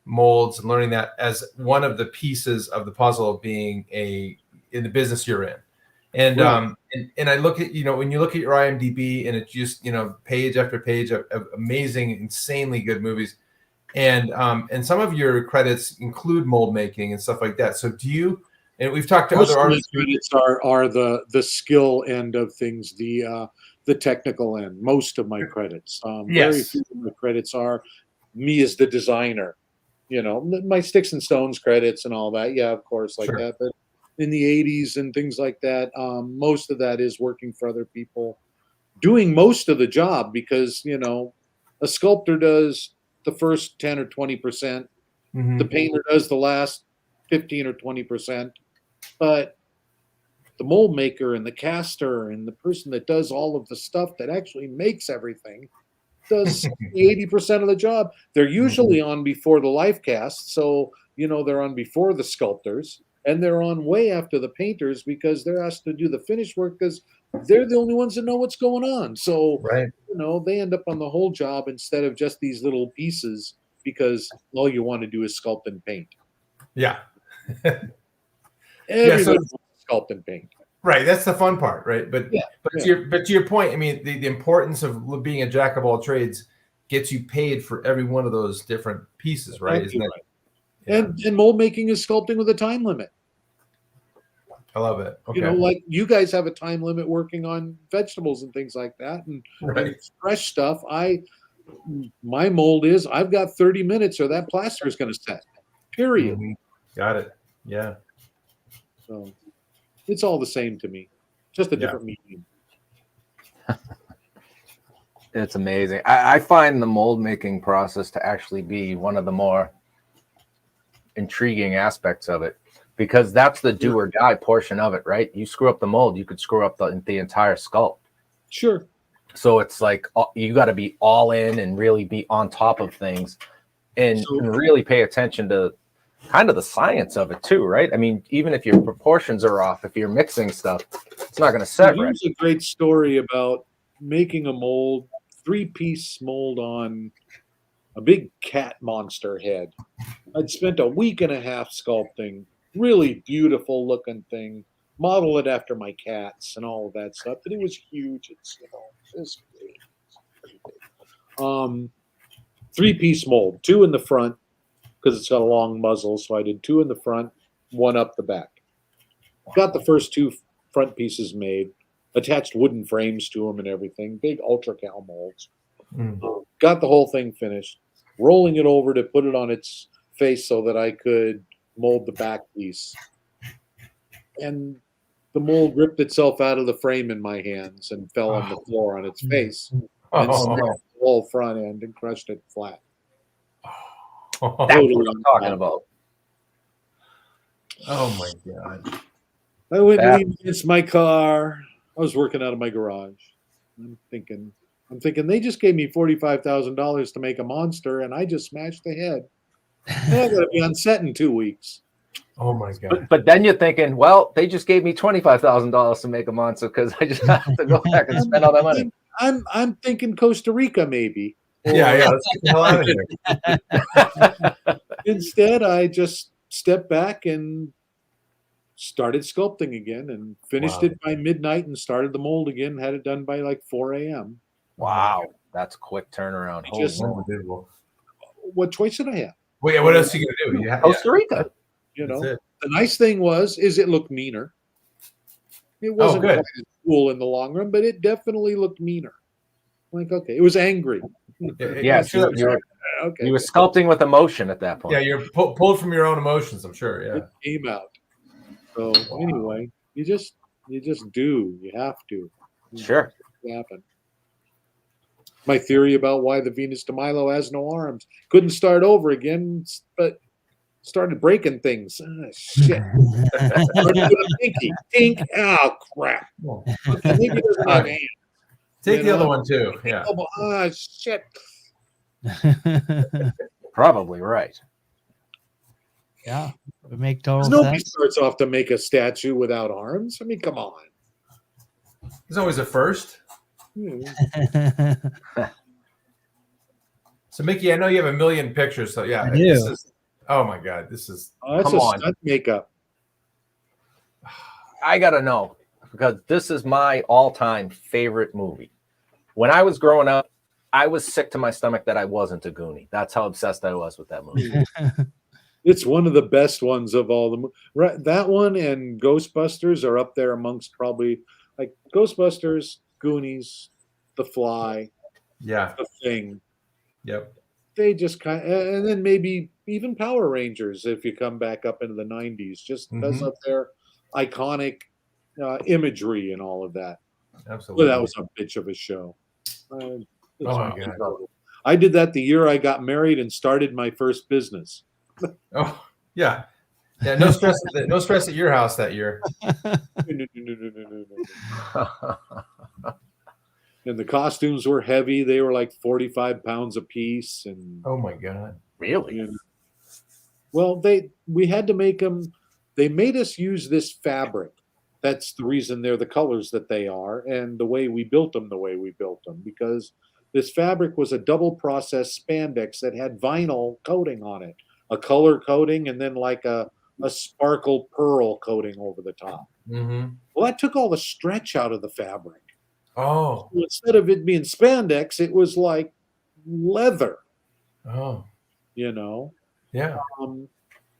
molds and learning that as one of the pieces of the puzzle of being in the business you're in. And right. And I look at, when you look at your IMDb and it's just, page after page of amazing, insanely good movies. And some of your credits include mold making and stuff like that. So do you, and we've talked to most other artists. Credits are the skill end of things, the technical end. Most of my credits, very few of my credits are me as the designer. My Sticks and Stones credits and all that. Yeah, of course, that. But in the 80s and things like that, most of that is working for other people, doing most of the job because, a sculptor does the first 10 or 20%. Mm-hmm. The painter does the last 15 or 20%. But the mold maker and the caster and the person that does all of the stuff that actually makes everything does 80% of the job. They're usually on before the live cast. So, they're on before the sculptors. And they're on way after the painters because they're asked to do the finish work because they're the only ones that know what's going on. So, they end up on the whole job instead of just these little pieces because all you want to do is sculpt and paint. Yeah. Everybody wants to sculpt and paint. Right. That's the fun part, right? But to your point, I mean, the importance of being a jack of all trades gets you paid for every one of those different pieces, right? Isn't it? Yeah. And mold making is sculpting with a time limit. I love it. Okay. Like you guys have a time limit working on vegetables and things like that, and fresh stuff. My mold is I've got 30 minutes, or that plaster is going to set. Period. Mm-hmm. Got it. Yeah. So it's all the same to me, just a different medium. It's amazing. I find the mold making process to actually be one of the more intriguing aspects of it, because that's the do or die portion of it, right? You screw up the mold, you could screw up the entire sculpt. Sure. So it's like you got to be all in and really be on top of things and really pay attention to kind of the science of it too, right? I mean, even if your proportions are off, if you're mixing stuff, it's not going to set right. Here's a great story about making a mold, 3-piece mold on a big cat monster head. I'd spent a week and a half sculpting, really beautiful looking thing, model it after my cats and all of that stuff. But it was huge. It's, it's big. 3-piece mold, 2 in the front because it's got a long muzzle. So I did 2 in the front, 1 up the back. Got the first 2 front pieces made, attached wooden frames to them and everything, big ultra cal molds. Got the whole thing finished, rolling it over to put it on its face so that I could mold the back piece. And the mold ripped itself out of the frame in my hands and fell on the floor on its face and snapped the whole front end and crushed it flat. That's what I'm talking about. Oh my God. I went and leaned against my car. I was working out of my garage. I'm thinking they just gave me $45,000 to make a monster, and I just smashed the head. And I got to be on set in 2 weeks. Oh my God! But then you're thinking, well, they just gave me $25,000 to make a monster because I just have to go back and spend all that money. I'm thinking Costa Rica maybe. Yeah. Let's get the hell out of here. Instead, I just stepped back and started sculpting again and finished it by midnight and started the mold again. Had it done by like 4 a.m. Wow, that's quick turnaround. Unbelievable. What choice did I have? Well, yeah, what else are you gonna do? Costa Rica. You know, the nice thing is it looked meaner. It wasn't good. quite as cool in the long run, but it definitely looked meaner. Like, okay, it was angry. Yeah, sure. You were sculpting with emotion at that point. Yeah, you're pulled from your own emotions, I'm sure. Yeah, it came out. So anyway, you just do. You have to. Sure. It happen. My theory about why the Venus de Milo has no arms. Couldn't start over again, but started breaking things. Oh, shit. Started with a pinky. Tink. Oh, crap. Okay, maybe it doesn't have hands. Take the other one too. Yeah. Oh, shit. Probably right. Yeah. It would make total Nobody sense. starts off to make a statue without arms. I mean, come on. There's always a first. So Mickey, I know you have a million pictures. So yeah, this is, oh my God, this is that's a stunt makeup. I gotta know, because this is my all-time favorite movie. When I was growing up, I was sick to my stomach that I wasn't a Goonie. That's how obsessed I was with that movie. It's one of the best ones of all the right. That one and Ghostbusters are up there amongst probably like Ghostbusters, Goonies, The Fly, The Thing. Yep. They just kind of, and then maybe even Power Rangers if you come back up into the 90s, just because of their iconic imagery and all of that. Absolutely. Well, that was a bitch of a show. Oh my God. I did that the year I got married and started my first business. Oh yeah. Yeah, no stress. No stress at your house that year. And the costumes were heavy. They were like 45 pounds a piece. And oh my God, really? You know, well, we had to make them. They made us use this fabric. That's the reason they're the colors that they are, and the way we built them, because this fabric was a double process spandex that had vinyl coating on it, a color coating, and then like a sparkle pearl coating over the top. Mm-hmm. Well, that took all the stretch out of the fabric. Oh. So instead of it being spandex, it was like leather. Oh. You know? Yeah.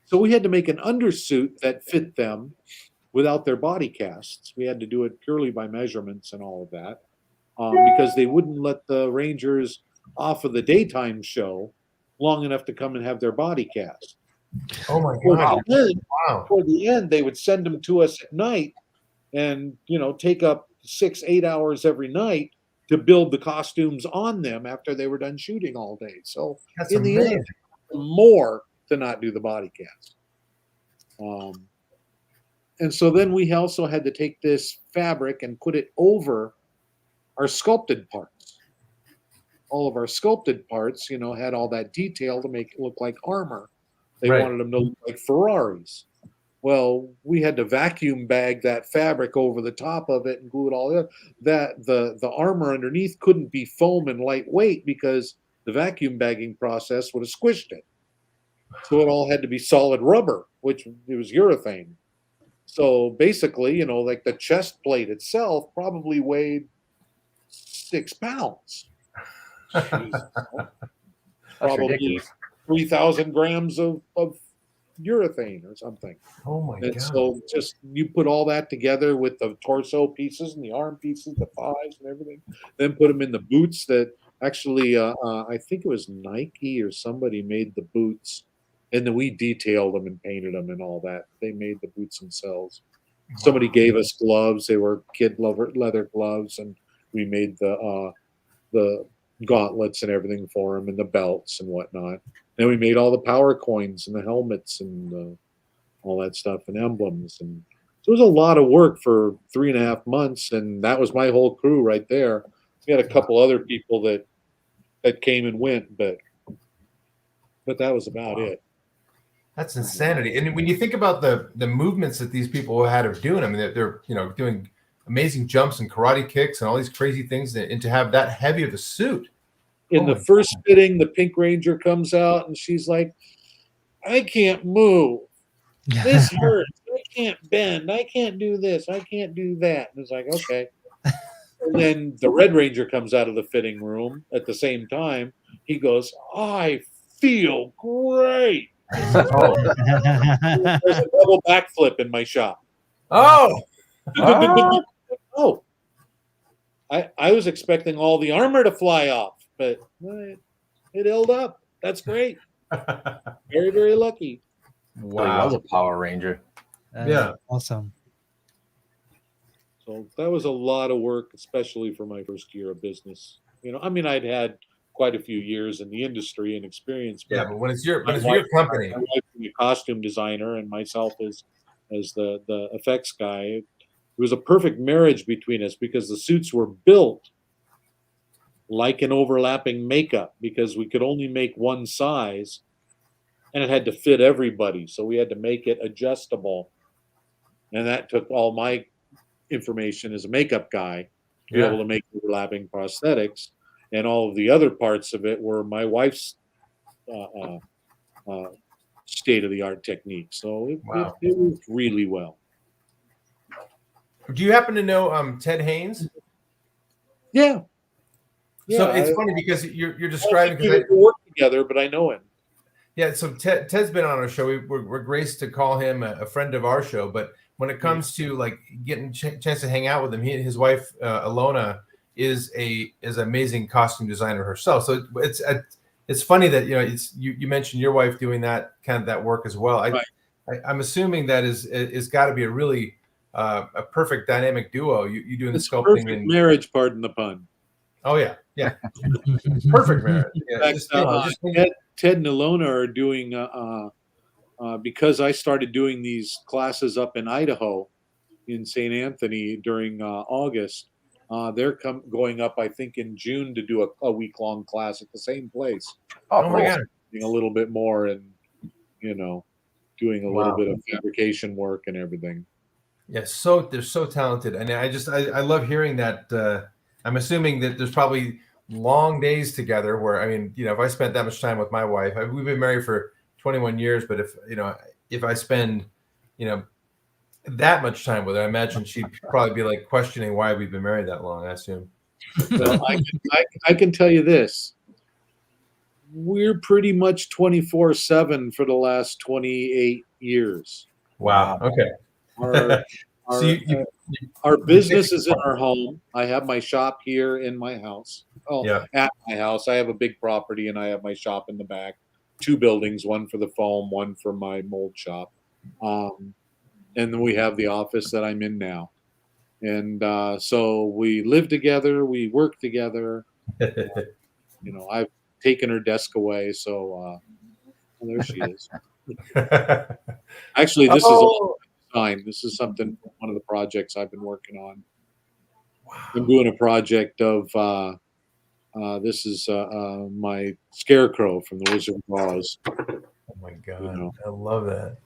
So we had to make an undersuit that fit them without their body casts. We had to do it purely by measurements and all of that, because they wouldn't let the Rangers off of the daytime show long enough to come and have their body cast. Oh my God. Toward the end, they would send them to us at night and, take up 6-8 hours every night to build the costumes on them after they were done shooting all day. So that's in amazing. the end, more to not do the body cast. And so then we also had to take this fabric and put it over our sculpted parts. All of our sculpted parts, had all that detail to make it look like armor. They wanted them to look like Ferraris. Well, we had to vacuum bag that fabric over the top of it and glue it all in. That the armor underneath couldn't be foam and lightweight because the vacuum bagging process would have squished it. So it all had to be solid rubber, which it was urethane. So basically, like the chest plate itself probably weighed 6 pounds. Probably 3,000 grams of urethane or something. Oh my God. So just you put all that together with the torso pieces and the arm pieces, the thighs and everything, then put them in the boots that actually, I think it was Nike or somebody made the boots, and then we detailed them and painted them and all that. They made the boots themselves. Wow. Somebody gave us gloves. They were kid leather gloves, and we made the gauntlets and everything for them and the belts and whatnot. Then we made all the power coins and the helmets and all that stuff and emblems. And so it was a lot of work for 3.5 months. And that was my whole crew right there. We had a couple other people that came and went, but that was about it. That's insanity. And when you think about the movements that these people had of doing, I mean, they're doing amazing jumps and karate kicks and all these crazy things, and to have that heavy of a suit, In the first fitting, the Pink Ranger comes out and she's like, I can't move. This hurts. I can't bend. I can't do this. I can't do that. And it's like, okay. And then the Red Ranger comes out of the fitting room at the same time. He goes, I feel great. There's a double backflip in my shop. Oh, Oh. I was expecting all the armor to fly off, but it held up. That's great. Very, very lucky. Wow. He was a Power Ranger. Yeah. Awesome. So that was a lot of work, especially for my first year of business. You know, I mean, I'd had quite a few years in the industry and experience. But when it's your company, my wife being a costume designer and myself as the effects guy, it was a perfect marriage between us because the suits were built like an overlapping makeup because we could only make one size, and it had to fit everybody. So we had to make it adjustable, and that took all my information as a makeup guy to be able to make overlapping prosthetics, and all of the other parts of it were my wife's state-of-the-art technique. So it worked really well. Do you happen to know Ted Haynes? Yeah. So it's funny because you're describing. We work together, but I know him. Yeah, so Ted's been on our show. We're graced to call him a friend of our show. But when it comes to like getting a chance to hang out with him, he and his wife Alona is an amazing costume designer herself. So it's funny that you mentioned your wife doing that kind of that work as well. I'm assuming that is got to be a really a perfect dynamic duo. You doing the sculpting perfect and marriage, pardon the pun. Oh yeah, perfect marriage. Yeah, Ted and Alona are doing because I started doing these classes up in Idaho, in St. Anthony during August. They're going up, I think, in June to do a week-long class at the same place. Oh my God! A little bit more and doing a little bit of fabrication work and everything. Yes, so they're so talented, and I love hearing that. I'm assuming that there's probably long days together where, I mean, if I spent that much time with my wife, we've been married for 21 years, but if I spend, that much time with her, I imagine she'd probably be like questioning why we've been married that long, I assume. Well, I can tell you this. We're pretty much 24/7 for the last 28 years. Wow. Okay. Our business is in our home. I have my shop here in my house. At my house. I have a big property and I have my shop in the back. 2 buildings, one for the foam, one for my mold shop. And then we have the office that I'm in now. And so we live together, we work together. I've taken her desk away, so there she is. Actually, this is all time. This is something from one of the projects I've been working on. Wow. I'm doing a project of this is my Scarecrow from the Wizard of Oz. Oh my God, I love that.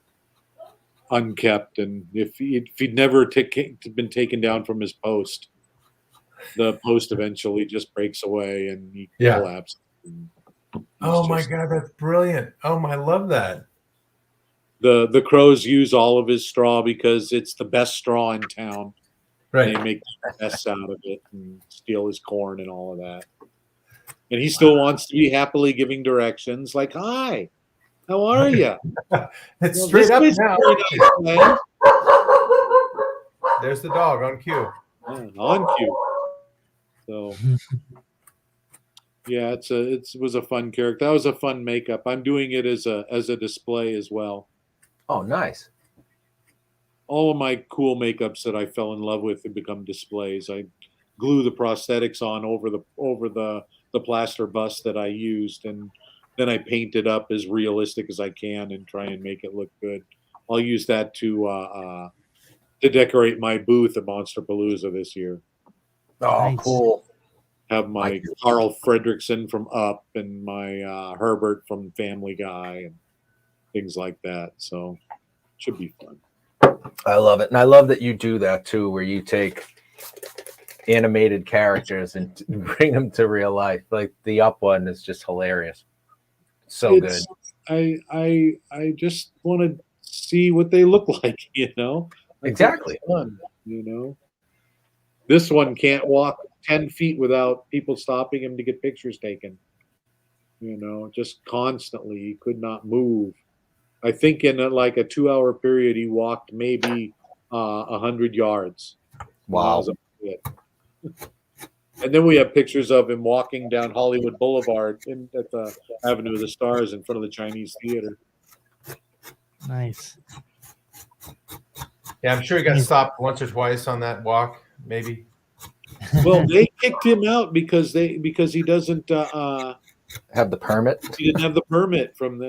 Unkept, and if he'd never been taken down from his post, the post eventually just breaks away and he collapses. Oh my God, that's brilliant! Oh, I love that. The crows use all of his straw because it's the best straw in town. Right. They make the best out of it and steal his corn and all of that. And he still wants to be happily giving directions like, hi, how are you? It's straight up now. There's the dog on cue. Yeah, on cue. So yeah, it was a fun character. That was a fun makeup. I'm doing it as a display as well. Oh, nice. All of my cool makeups that I fell in love with have become displays. I glue the prosthetics on over the plaster bust that I used, and then I paint it up as realistic as I can and try and make it look good. I'll use that to decorate my booth at Monsterpalooza this year. Oh, nice. Cool. Have my Carl Fredricksen from Up and my Herbert from Family Guy and things like that. So should be fun. I love it. And I love that you do that too, where you take animated characters and bring them to real life. Like the Up one is just hilarious. So good. I just want to see what they look like, you know. Exactly. Fun, you know. This one can't walk 10 feet without people stopping him to get pictures taken. You know, just constantly. He could not move. I think in like a 2-hour period, he walked maybe 100 yards. Wow. And then we have pictures of him walking down Hollywood Boulevard at the Avenue of the Stars in front of the Chinese Theater. Nice. Yeah, I'm sure he got stopped once or twice on that walk, maybe. Well, they kicked him out because he doesn't have the permit. He didn't have the permit from the.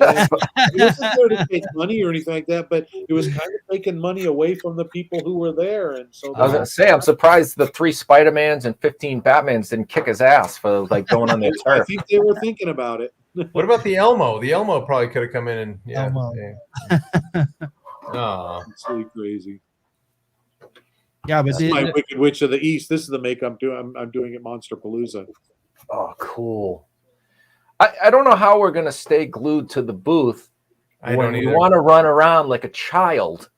He wasn't there to take money or anything like that, but it was kind of taking money away from the people who were there, and so. I was gonna say, I'm surprised the 3 Spider-Mans and 15 Batmans didn't kick his ass for like going on their turf. I think they were thinking about it. What about the Elmo? The Elmo probably could have come in and Elmo. Oh, it's really crazy. Yeah, but my Wicked Witch of the East. This is the make I'm doing. I'm doing at Monsterpalooza. Oh, cool. I don't know how we're gonna stay glued to the booth when we want to run around like a child.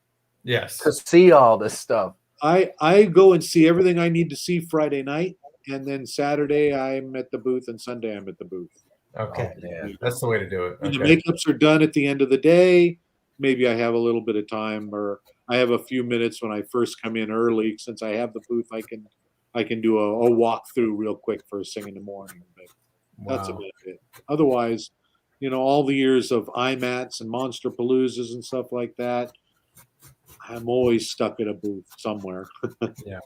Yes. To see all this stuff. I go and see everything I need to see Friday night, and then Saturday I'm at the booth, and Sunday I'm at the booth. Okay, that's the way to do it. Okay. The makeups are done at the end of the day. Maybe I have a little bit of time, or I have a few minutes when I first come in early. Since I have the booth, I can do a walkthrough real quick first thing in the morning. But that's about it. Otherwise, you know, all the years of IMATs and Monsterpaloozas and stuff like that, I'm always stuck at a booth somewhere. Yeah.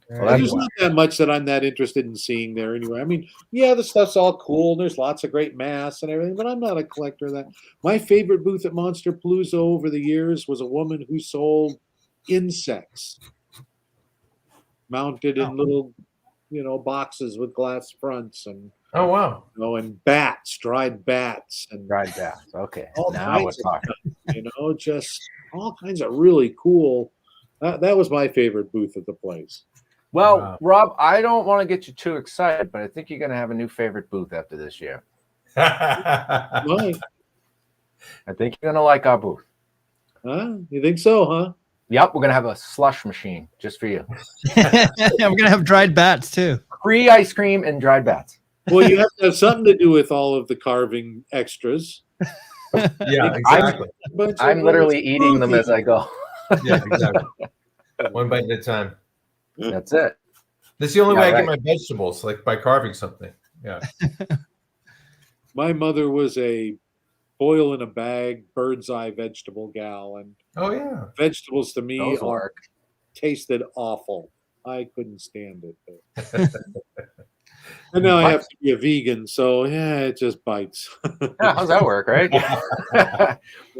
Well, there's not that much that I'm that interested in seeing there anyway. I mean, yeah, the stuff's all cool. And there's lots of great masks and everything, but I'm not a collector of that. My favorite booth at Monsterpalooza over the years was a woman who sold insects mounted in little, you know, boxes with glass fronts and oh wow, you know, and bats, dried bats, and dried bats. Okay, now we're talking. You know, just all kinds of really cool. That was my favorite booth at the place. Well, Rob, I don't want to get you too excited, but I think you're going to have a new favorite booth after this year. Right. I think you're going to like our booth. Huh? You think so, huh? Yep, we're going to have a slush machine just for you. Yeah, we're going to have dried bats too. Free ice cream and dried bats. Well, you have to have something to do with all of the carving extras. Yeah, exactly. I'm literally eating them as I go. Yeah, exactly. One bite at a time. That's it. That's the only way I get my vegetables, like by carving something. Yeah. My mother was a boil in a bag, bird's eye vegetable gal, and vegetables to me tasted awful. I couldn't stand it. And now I have to be a vegan, so yeah, it just bites. How's that work, right?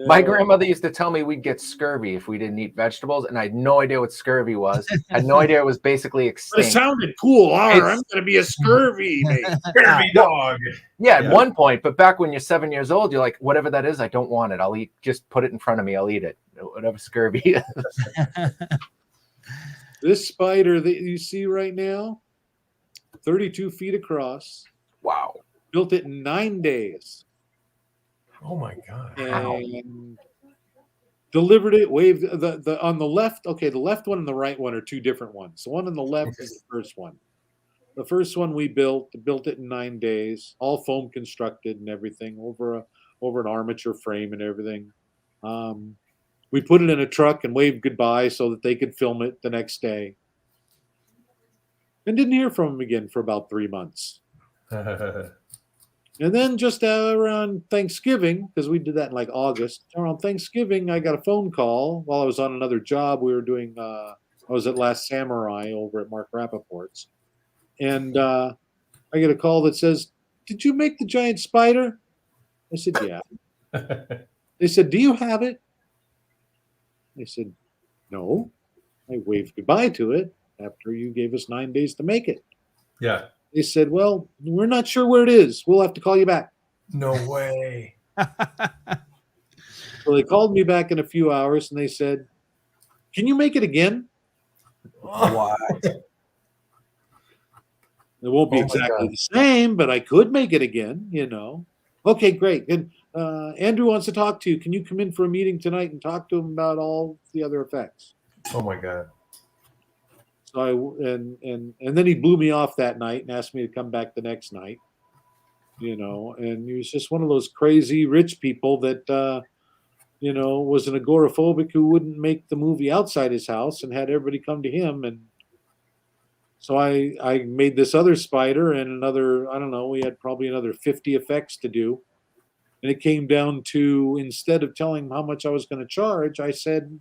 My grandmother used to tell me we'd get scurvy if we didn't eat vegetables, and I had no idea what scurvy was. I had no idea it was basically extinct. But it sounded cool. I'm going to be a scurvy dog. Yeah, at one point, but back when you're 7 years old, you're like, whatever that is, I don't want it. I'll eat. Just put it in front of me. I'll eat it. Whatever scurvy is. This spider that you see right now, 32 feet across. Wow. Built it in 9 days. Oh my God. And delivered it, waved the on the left. Okay, the left one and the right one are two different ones. The one on the left is the first one. The first one we built it in 9 days, all foam constructed and everything, over an armature frame and everything. We put it in a truck and waved goodbye so that they could film it the next day. And didn't hear from him again for about 3 months. And then just around Thanksgiving, because we did that in like August, around Thanksgiving, I got a phone call while I was on another job. We were doing, I was at Last Samurai over at Mark Rappaport's. And I get a call that says, "Did you make the giant spider?" I said, "Yeah." They said, "Do you have it?" I said, "No." I waved goodbye to it after you gave us 9 days to make it. Yeah. They said, "Well, we're not sure where it is. We'll have to call you back." No way. So they called me back in a few hours and they said, "Can you make it again?" What? It won't be Oh my exactly God. the same, but I could make it again, Okay, great. And Andrew wants to talk to you. Can you come in for a meeting tonight and talk to him about all the other effects? Oh my God. So and then he blew me off that night and asked me to come back the next night. And he was just one of those crazy rich people that was an agoraphobic who wouldn't make the movie outside his house and had everybody come to him. And so I made this other spider and another, I don't know, we had probably another 50 effects to do. And it came down to, instead of telling him how much I was going to charge, I said,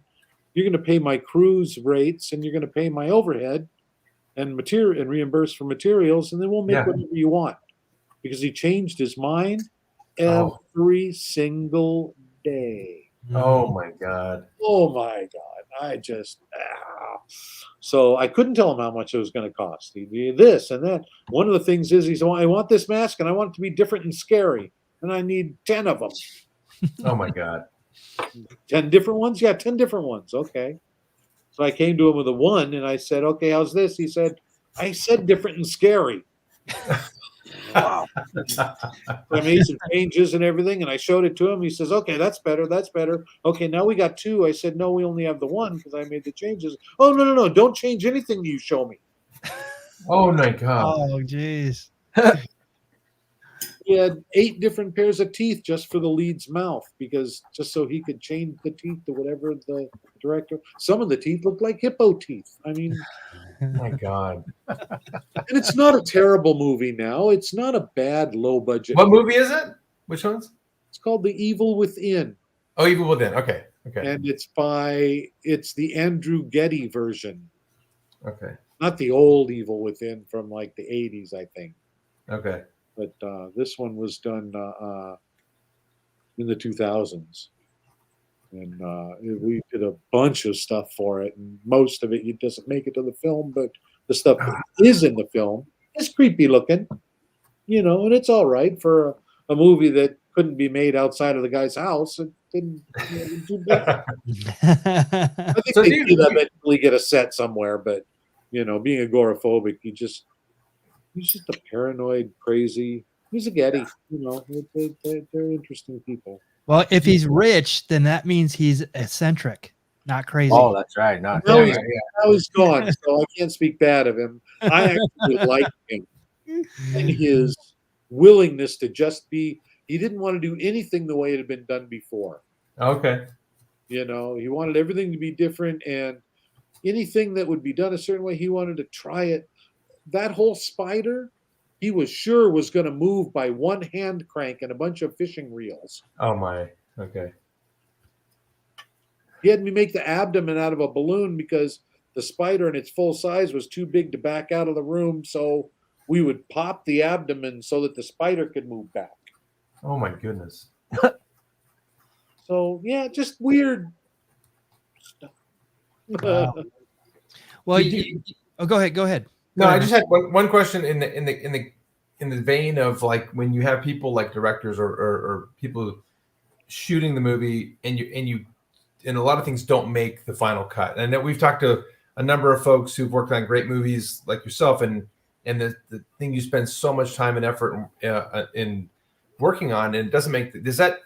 you're going to pay my cruise rates and you're going to pay my overhead and material and reimburse for materials, and then we'll make whatever you want. Because he changed his mind every single day. Oh my God. Oh my God. I just So I couldn't tell him how much it was going to cost. He did this and that. One of the things is he said, I want this mask and I want it to be different and scary. And I need 10 of them. Oh my God. 10 different ones? Yeah, 10 different ones. Okay. So I came to him with a 1 and I said, okay, how's this? He said, I said different and scary. Wow. I made some changes and everything, and I showed it to him. He says, okay, that's better. That's better. Okay, now we got 2. I said, no, we only have the 1 because I made the changes. Oh, no. Don't change anything you show me. Oh my God. Oh, geez. He had 8 different pairs of teeth just for the lead's mouth, because just so he could change the teeth to whatever the director. Some of the teeth looked like hippo teeth. I mean, Oh my God. and it's not a terrible movie now. It's not a bad low budget. What movie is it? Which ones? It's called The Evil Within. Oh, Evil Within. Okay. And it's the Andrew Getty version. Okay. Not the old Evil Within from like the 80s, I think. Okay. But this one was done in the 2000s. And we did a bunch of stuff for it. And most of it doesn't make it to the film, but the stuff that is in the film is creepy looking, and it's all right for a movie that couldn't be made outside of the guy's house. It didn't do bad. I think they did eventually get a set somewhere, but being agoraphobic, he's just a paranoid, crazy. He's a Getty, they're interesting people. Well, if he's rich, then that means he's eccentric, not crazy. Oh, that's right. Not Now he's gone, so I can't speak bad of him. I actually like him and his willingness to just be. He didn't want to do anything the way it had been done before. Okay. He wanted everything to be different, and anything that would be done a certain way, he wanted to try it. That whole spider, he was sure was going to move by one hand crank and a bunch of fishing reels. Oh my. Okay. He had me make the abdomen out of a balloon because the spider in its full size was too big to back out of the room. So we would pop the abdomen so that the spider could move back. Oh my goodness. So yeah, just weird stuff. Wow. Well, go ahead. No, I just had one question in the vein of like when you have people like directors or people shooting the movie and a lot of things don't make the final cut. And I know we've talked to a number of folks who've worked on great movies like yourself, and the thing you spend so much time and effort in working on, and it doesn't make. Does that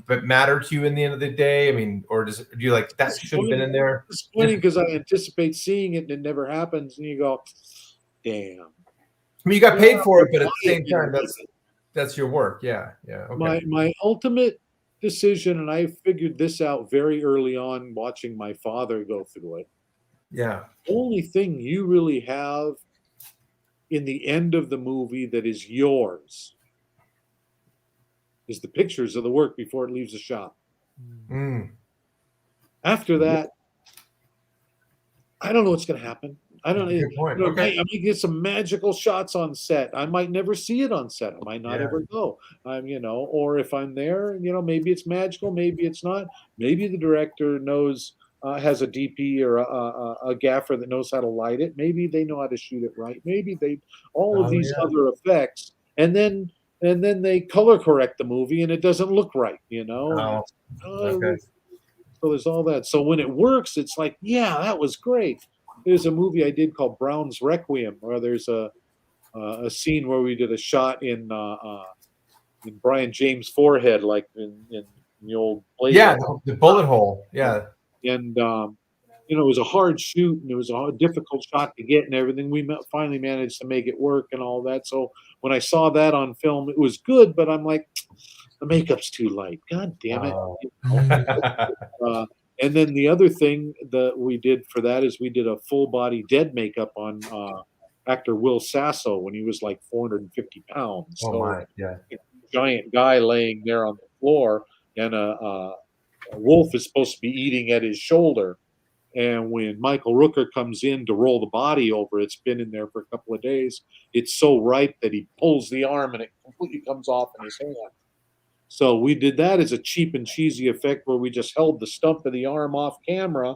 matter to you in the end of the day? I mean, or do you like that should have been in there? It's disappointing because I anticipate seeing it and it never happens, and you go, "Damn." I mean, you got paid for it, but at the same time, that's your work. Yeah. Okay. My ultimate decision, and I figured this out very early on watching my father go through it. Yeah. The only thing you really have in the end of the movie that is yours is the pictures of the work before it leaves the shop. Mm. After that, I don't know what's going to happen. I don't know. Good point. Okay. I might get some magical shots on set. I might never see it on set. I might not ever go. Or if I'm there, maybe it's magical, maybe it's not. Maybe the director knows, has a DP or a gaffer that knows how to light it. Maybe they know how to shoot it right. Maybe all of these other effects, and then they color correct the movie and it doesn't look right. Oh, okay. So there's all that. So when it works, it's like, yeah, that was great. there's a movie I did called Brown's Requiem, where there's a scene where we did a shot in Brian James' forehead, like in the old Blade. Yeah, the bullet hole. Yeah. And you know, it was a hard shoot and it was a difficult shot to get and everything. We finally managed to make it work and all that. So when I saw that on film, it was good, but I'm like, the makeup's too light. God damn it. And then the other thing that we did for that is we did a full body dead makeup on actor Will Sasso when he was like 450 pounds. Oh so, my, yeah. Giant guy laying there on the floor, and a wolf is supposed to be eating at his shoulder. And when Michael Rooker comes in to roll the body over, it's been in there for a couple of days. It's so ripe that he pulls the arm and it completely comes off in his hand. So we did that as a cheap and cheesy effect where we just held the stump of the arm off camera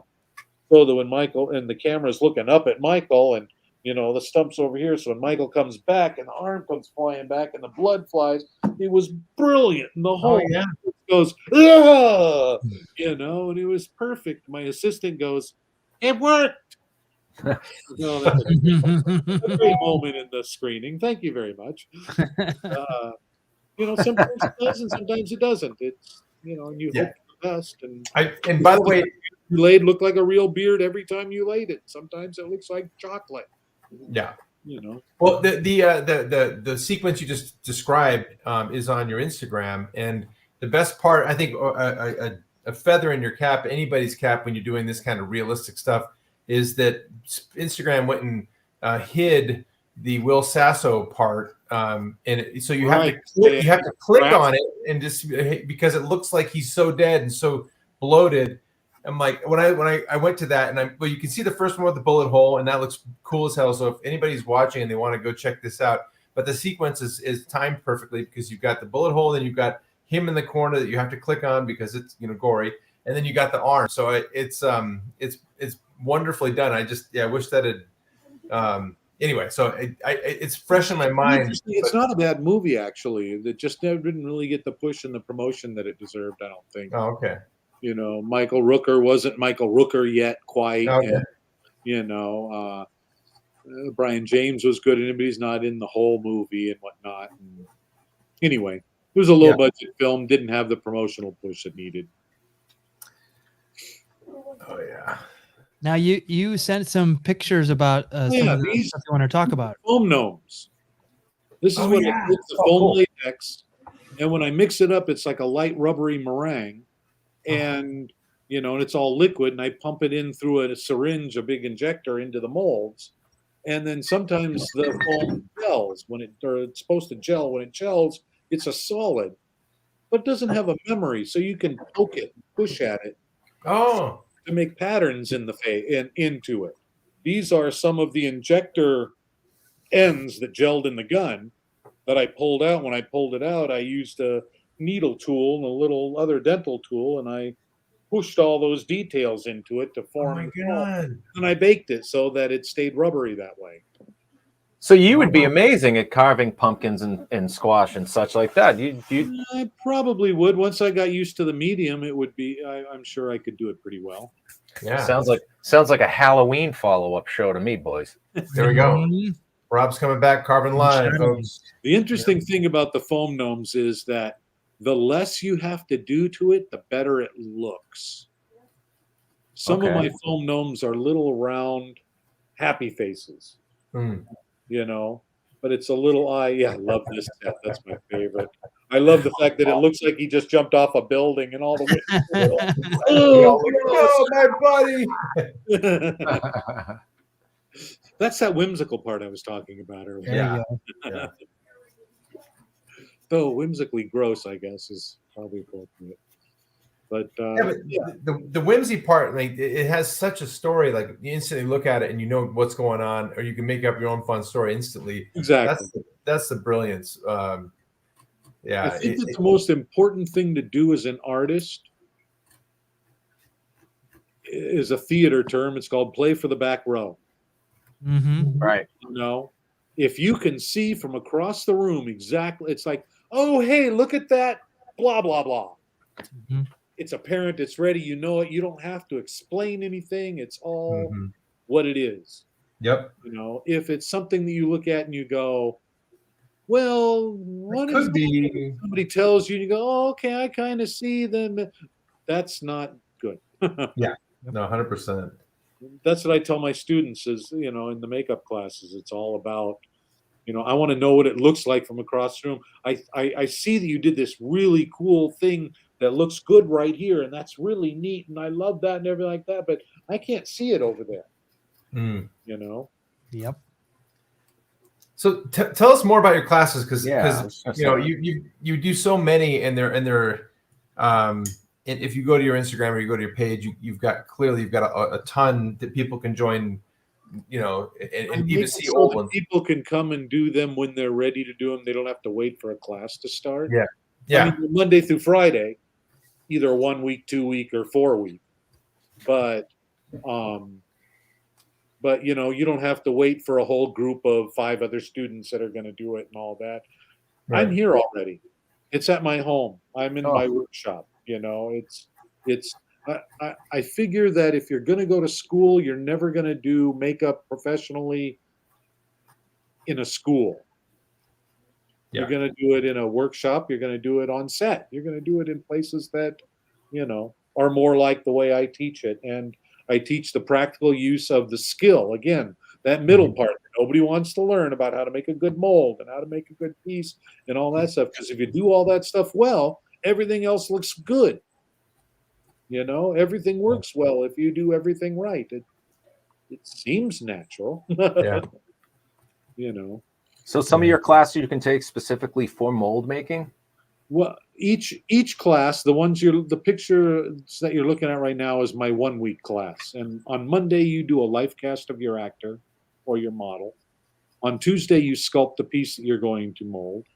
so that when Michael and the camera's looking up at Michael and, you know, the stump's over here. So when Michael comes back and the arm comes flying back and the blood flies, it was brilliant. And the whole goes, ah! You know, and it was perfect. My assistant goes, it worked. No, that's a great moment in the screening. Thank you very much. You know, sometimes it does and sometimes it doesn't. It's, you know, and you hope for the best. And by the way, you laid looked like a real beard every time you laid it. Sometimes it looks like chocolate. Yeah. You know. Well, the sequence you just described is on your Instagram, and the best part, I think, a feather in your cap, anybody's cap, when you're doing this kind of realistic stuff, is that Instagram went and hid the Will Sasso part, and so you have to click on it, and just because it looks like he's so dead and so bloated. I'm like, when I went to that, and well, you can see the first one with the bullet hole, and that looks cool as hell. So if anybody's watching and they want to go check this out, but the sequence is timed perfectly because you've got the bullet hole, then you've got him in the corner that you have to click on because it's, you know, gory, and then you got the arm. So it's wonderfully done. I just I wish that had anyway. So it's fresh in my mind. It's not a bad movie actually. It just didn't really get the push and the promotion that it deserved. I don't think. Oh, okay. You know, Michael Rooker wasn't Michael Rooker yet quite. Okay. And, you know, Brian James was good in it, but he's not in the whole movie and whatnot. And anyway, it was a low budget film, didn't have the promotional push it needed. Oh yeah. Now you sent some pictures about some of the stuff you want to talk about. Foam gnomes. This is what I put the foam latex, and when I mix it up, it's like a light rubbery meringue. And, you know, and it's all liquid, and I pump it in through a syringe, a big injector into the molds. And then sometimes the foam gels it's supposed to gel. When it gels, it's a solid, but it doesn't have a memory. So you can poke it, push at it to make patterns in into it. These are some of the injector ends that gelled in the gun that I pulled out. When I pulled it out, I used a needle tool and a little other dental tool, and I pushed all those details into it to form and I baked it so that it stayed rubbery that way. So you would be amazing at carving pumpkins and squash and such like that. I probably would. Once I got used to the medium, it would be I'm sure I could do it pretty well. Yeah. Sounds like a Halloween follow-up show to me, boys. There we go. Rob's coming back, carving live, folks. The interesting thing about the foam gnomes is that the less you have to do to it, the better it looks. Some of my foam gnomes are little round, happy faces, you know, but it's a little eye. Yeah, I love this set. That's my favorite. I love the fact that it looks like he just jumped off a building and all the way. Oh, my buddy. That's that whimsical part I was talking about earlier. Yeah. So whimsically gross, I guess, is probably appropriate. But, the whimsy part, like it has such a story. Like you instantly look at it and you know what's going on, or you can make up your own fun story instantly. Exactly. That's the brilliance. I think the most important thing to do as an artist is a theater term. It's called play for the back row. Mm-hmm. Right. You know, if you can see from across the room exactly, it's like, oh, hey, look at that, blah, blah, blah. Mm-hmm. It's apparent, it's ready, you know it. You don't have to explain anything. It's all what it is. Yep. You know, if it's something that you look at and you go, well, what Could is be. somebody tells you and you go, oh, okay, I kind of see them. That's not good. Yeah. No, 100%. That's what I tell my students is, you know, in the makeup classes, it's all about, you know, I want to know what it looks like from across the room. I see that you did this really cool thing that looks good right here, and that's really neat, and I love that and everything like that, but I can't see it over there. Mm. You know? Yep. So tell us more about your classes, because you know you do so many, and they're if you go to your Instagram or you go to your page, you've got a ton that people can join, you know, and even see so old ones. People can come and do them when they're ready to do them. They don't have to wait for a class to start. Yeah. Yeah. I mean, Monday through Friday, either 1 week, 2 week, or 4 week. But you know, you don't have to wait for a whole group of 5 other students that are going to do it and all that. Right. I'm here already. It's at my home. I'm in my workshop. You know, I figure that if you're going to go to school, you're never going to do makeup professionally in a school. Yeah. You're going to do it in a workshop. You're going to do it on set. You're going to do it in places that, you know, are more like the way I teach it. And I teach the practical use of the skill. Again, that middle part. Nobody wants to learn about how to make a good mold and how to make a good piece and all that stuff. Because if you do all that stuff well, everything else looks good. You know, everything works well if you do everything right. It seems natural. Yeah. You know. So some of your classes you can take specifically for mold making? Well, each class, the pictures that you're looking at right now is my 1 week class. And on Monday you do a life cast of your actor or your model. On Tuesday you sculpt the piece that you're going to mold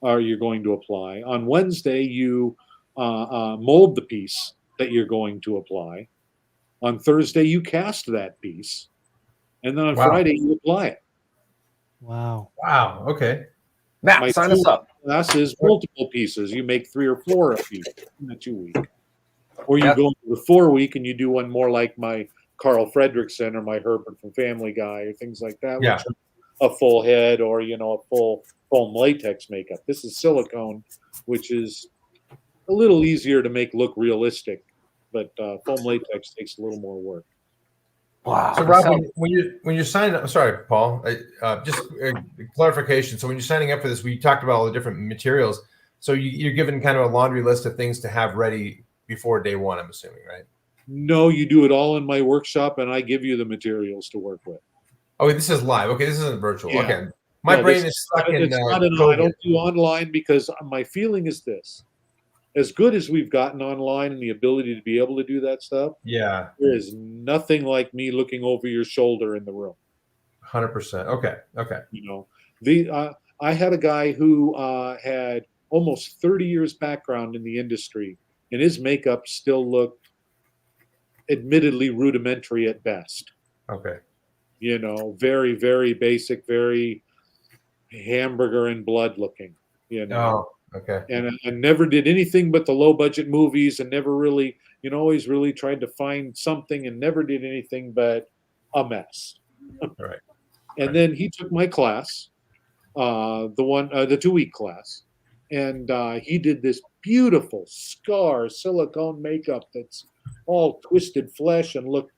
or you're going to apply. On Wednesday you mold the piece that you're going to apply. On Thursday you cast that piece. And then on Friday you apply it. Wow. Wow. Okay. Now, sign us up. Class is multiple pieces. You make 3 or 4 a piece in a 2 week. Or you go into the 4 week and you do one more like my Carl Fredrickson or my Harper from Family Guy or things like that. Yeah. Which are a full head or, you know, a full foam latex makeup. This is silicone, which is a little easier to make look realistic. But foam latex takes a little more work. Wow. So Rob, when you're signing up, sorry, Paul, just a clarification. So when you're signing up for this, we talked about all the different materials. So you're given kind of a laundry list of things to have ready before day one, I'm assuming, right? No, you do it all in my workshop, and I give you the materials to work with. Oh, this is live. Okay, this isn't virtual. Yeah. Okay, my brain is stuck in. I don't do online because my feeling is this: as good as we've gotten online and the ability to be able to do that stuff, yeah, there is nothing like me looking over your shoulder in the room. 100%. Okay. You know, I had a guy who had almost 30 years background in the industry, and his makeup still looked admittedly rudimentary at best. Okay. You know, very, very basic, very hamburger and blood looking, you know. Oh, okay. And I never did anything but the low budget movies and never really, you know, always really tried to find something and never did anything but a mess. Right. And then he took my class, the 2 week class, and he did this beautiful scar silicone makeup that's all twisted flesh and looked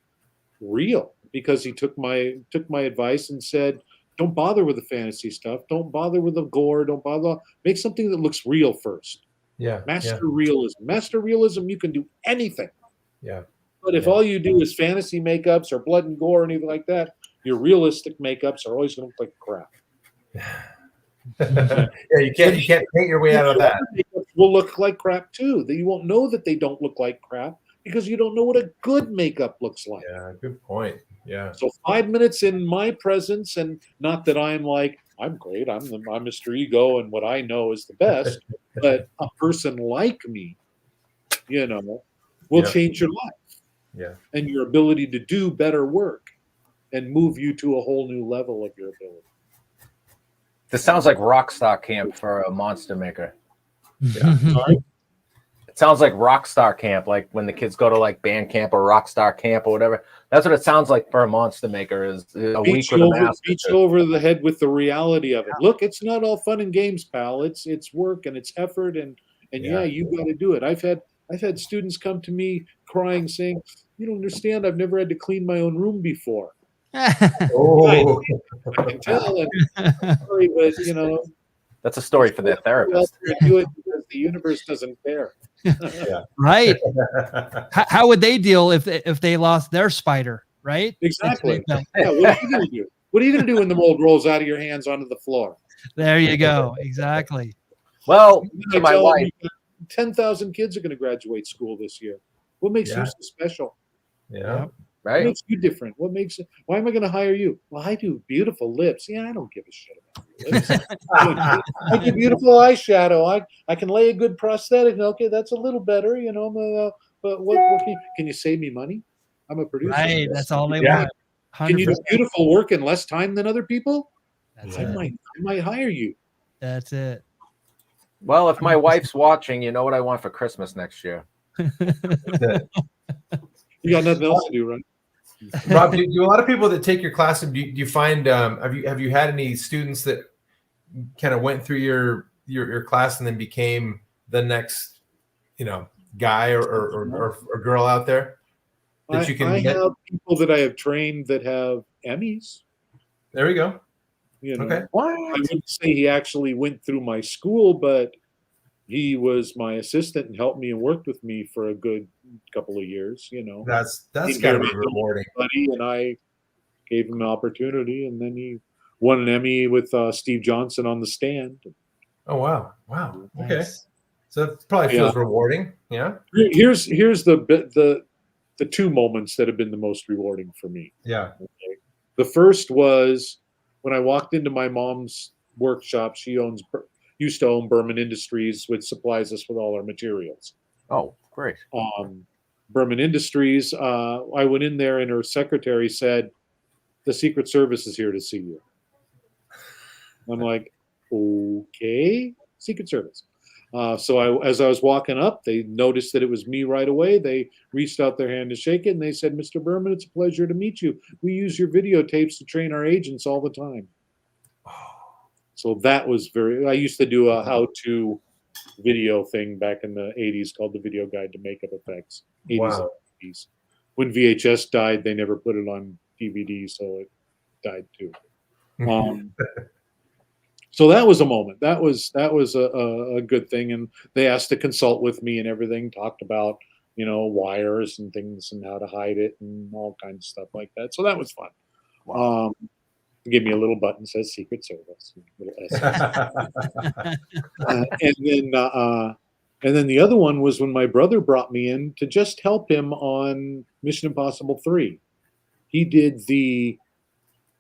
real because he took my advice and said, don't bother with the fantasy stuff. Don't bother with the gore. Don't bother. Make something that looks real first. Yeah. Master realism. Master realism, you can do anything. Yeah. But if all you do is fantasy makeups or blood and gore or anything like that, your realistic makeups are always going to look like crap. Yeah, you can't paint your way out of that. Makeups will look like crap too. That you won't know that they don't look like crap because you don't know what a good makeup looks like. Yeah, good point. Yeah. So 5 minutes in my presence, and not that I'm like, I'm great, I'm Mr. Ego, and what I know is the best, but a person like me, you know, will change your life. Yeah. And your ability to do better work and move you to a whole new level of your ability. This sounds like Rockstar Camp for a monster maker. Yeah. Sorry? It sounds like rock star camp, like when the kids go to like band camp or rock star camp or whatever. That's what it sounds like for a monster maker, is a week with a master. Beat you over the head with the reality of it. Look, it's not all fun and games, pal. It's work and it's effort, and yeah, you got to do it. I've had students come to me crying, saying, "You don't understand. I've never had to clean my own room before." Oh, I can tell. And sorry, but you know, that's a story for their therapist. Do it because the universe doesn't care. Right. How would they deal if they lost their spider? Right. Exactly. Yeah, what are you going to do? What are you going to do when the mold rolls out of your hands onto the floor? There you go. Exactly. Well, to my wife, 10,000 kids are going to graduate school this year. What makes you so special? yeah. right? What makes you different? Why am I going to hire you? Well, I do beautiful lips. Yeah, I don't give a shit about your lips. I do beautiful eyeshadow. I can lay a good prosthetic. Okay, that's a little better, you know. But what can you save me money? I'm a producer. Right, that's all they want. 100%. Can you do beautiful work in less time than other people? I might hire you. That's it. Well, if my wife's watching, you know what I want for Christmas next year. You got nothing else to do, right? Rob, do a lot of people that take your class, do you find have you had any students that kind of went through your class and then became the next, guy or girl out there that you can I have people that I have trained that have Emmys. There we go. Okay. I wouldn't say he actually went through my school, but he was my assistant and helped me and worked with me for a good couple of years. That's got to be rewarding. And I gave him an opportunity, and then he won an Emmy with Steve Johnson on The Stand. Oh wow! Okay, Nice. so it probably feels rewarding. Yeah. Here's the two moments that have been the most rewarding for me. Yeah. Okay. The first was when I walked into my mom's workshop. She used to own Burman Industries, which supplies us with all our materials. Oh, great. Burman Industries, I went in there and her secretary said, "The Secret Service is here to see you." I'm like, okay, Secret Service. So as I was walking up, they noticed that it was me right away. They reached out their hand to shake it, and they said, "Mr. Burman, it's a pleasure to meet you. We use your videotapes to train our agents all the time." So that was I used to do a how-to video thing back in the 80s called the Video Guide to Makeup Effects. 80s Wow. and 80s. When VHS died, they never put it on DVD, so it died too. So that was a moment. That was a good thing. And they asked to consult with me and everything, talked about, wires and things and how to hide it and all kinds of stuff like that. So that was fun. Wow. Give me a little button that says Secret Service. Little S. And then the other one was when my brother brought me in to just help him on Mission Impossible 3. He did the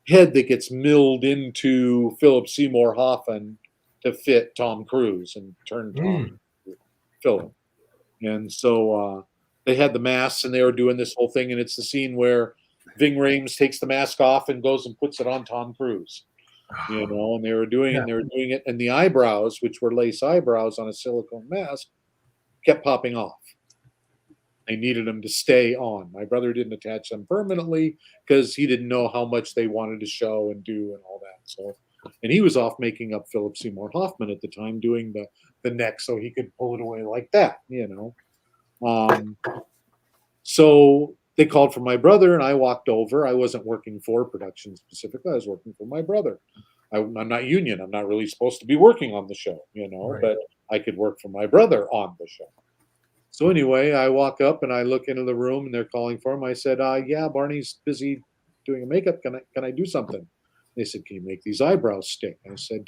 head that gets milled into Philip Seymour Hoffman to fit Tom Cruise and turn Tom Philip. And so they had the masks and they were doing this whole thing. And it's the scene where Ving Rhames takes the mask off and goes and puts it on Tom Cruise, and they were doing it. And the eyebrows, which were lace eyebrows on a silicone mask, kept popping off. They needed them to stay on. My brother didn't attach them permanently because he didn't know how much they wanted to show and do and all that. So, and he was off making up Philip Seymour Hoffman at the time, doing the neck so he could pull it away like that, So they called for my brother, and I walked over. I wasn't working for production specifically. I was working for my brother. I'm not union. I'm not really supposed to be working on the show, Right. but I could work for my brother on the show. So anyway, I walk up and I look into the room, and they're calling for him. I said, yeah, Barney's busy doing a makeup. Can I do something? They said, "Can you make these eyebrows stick?" I said,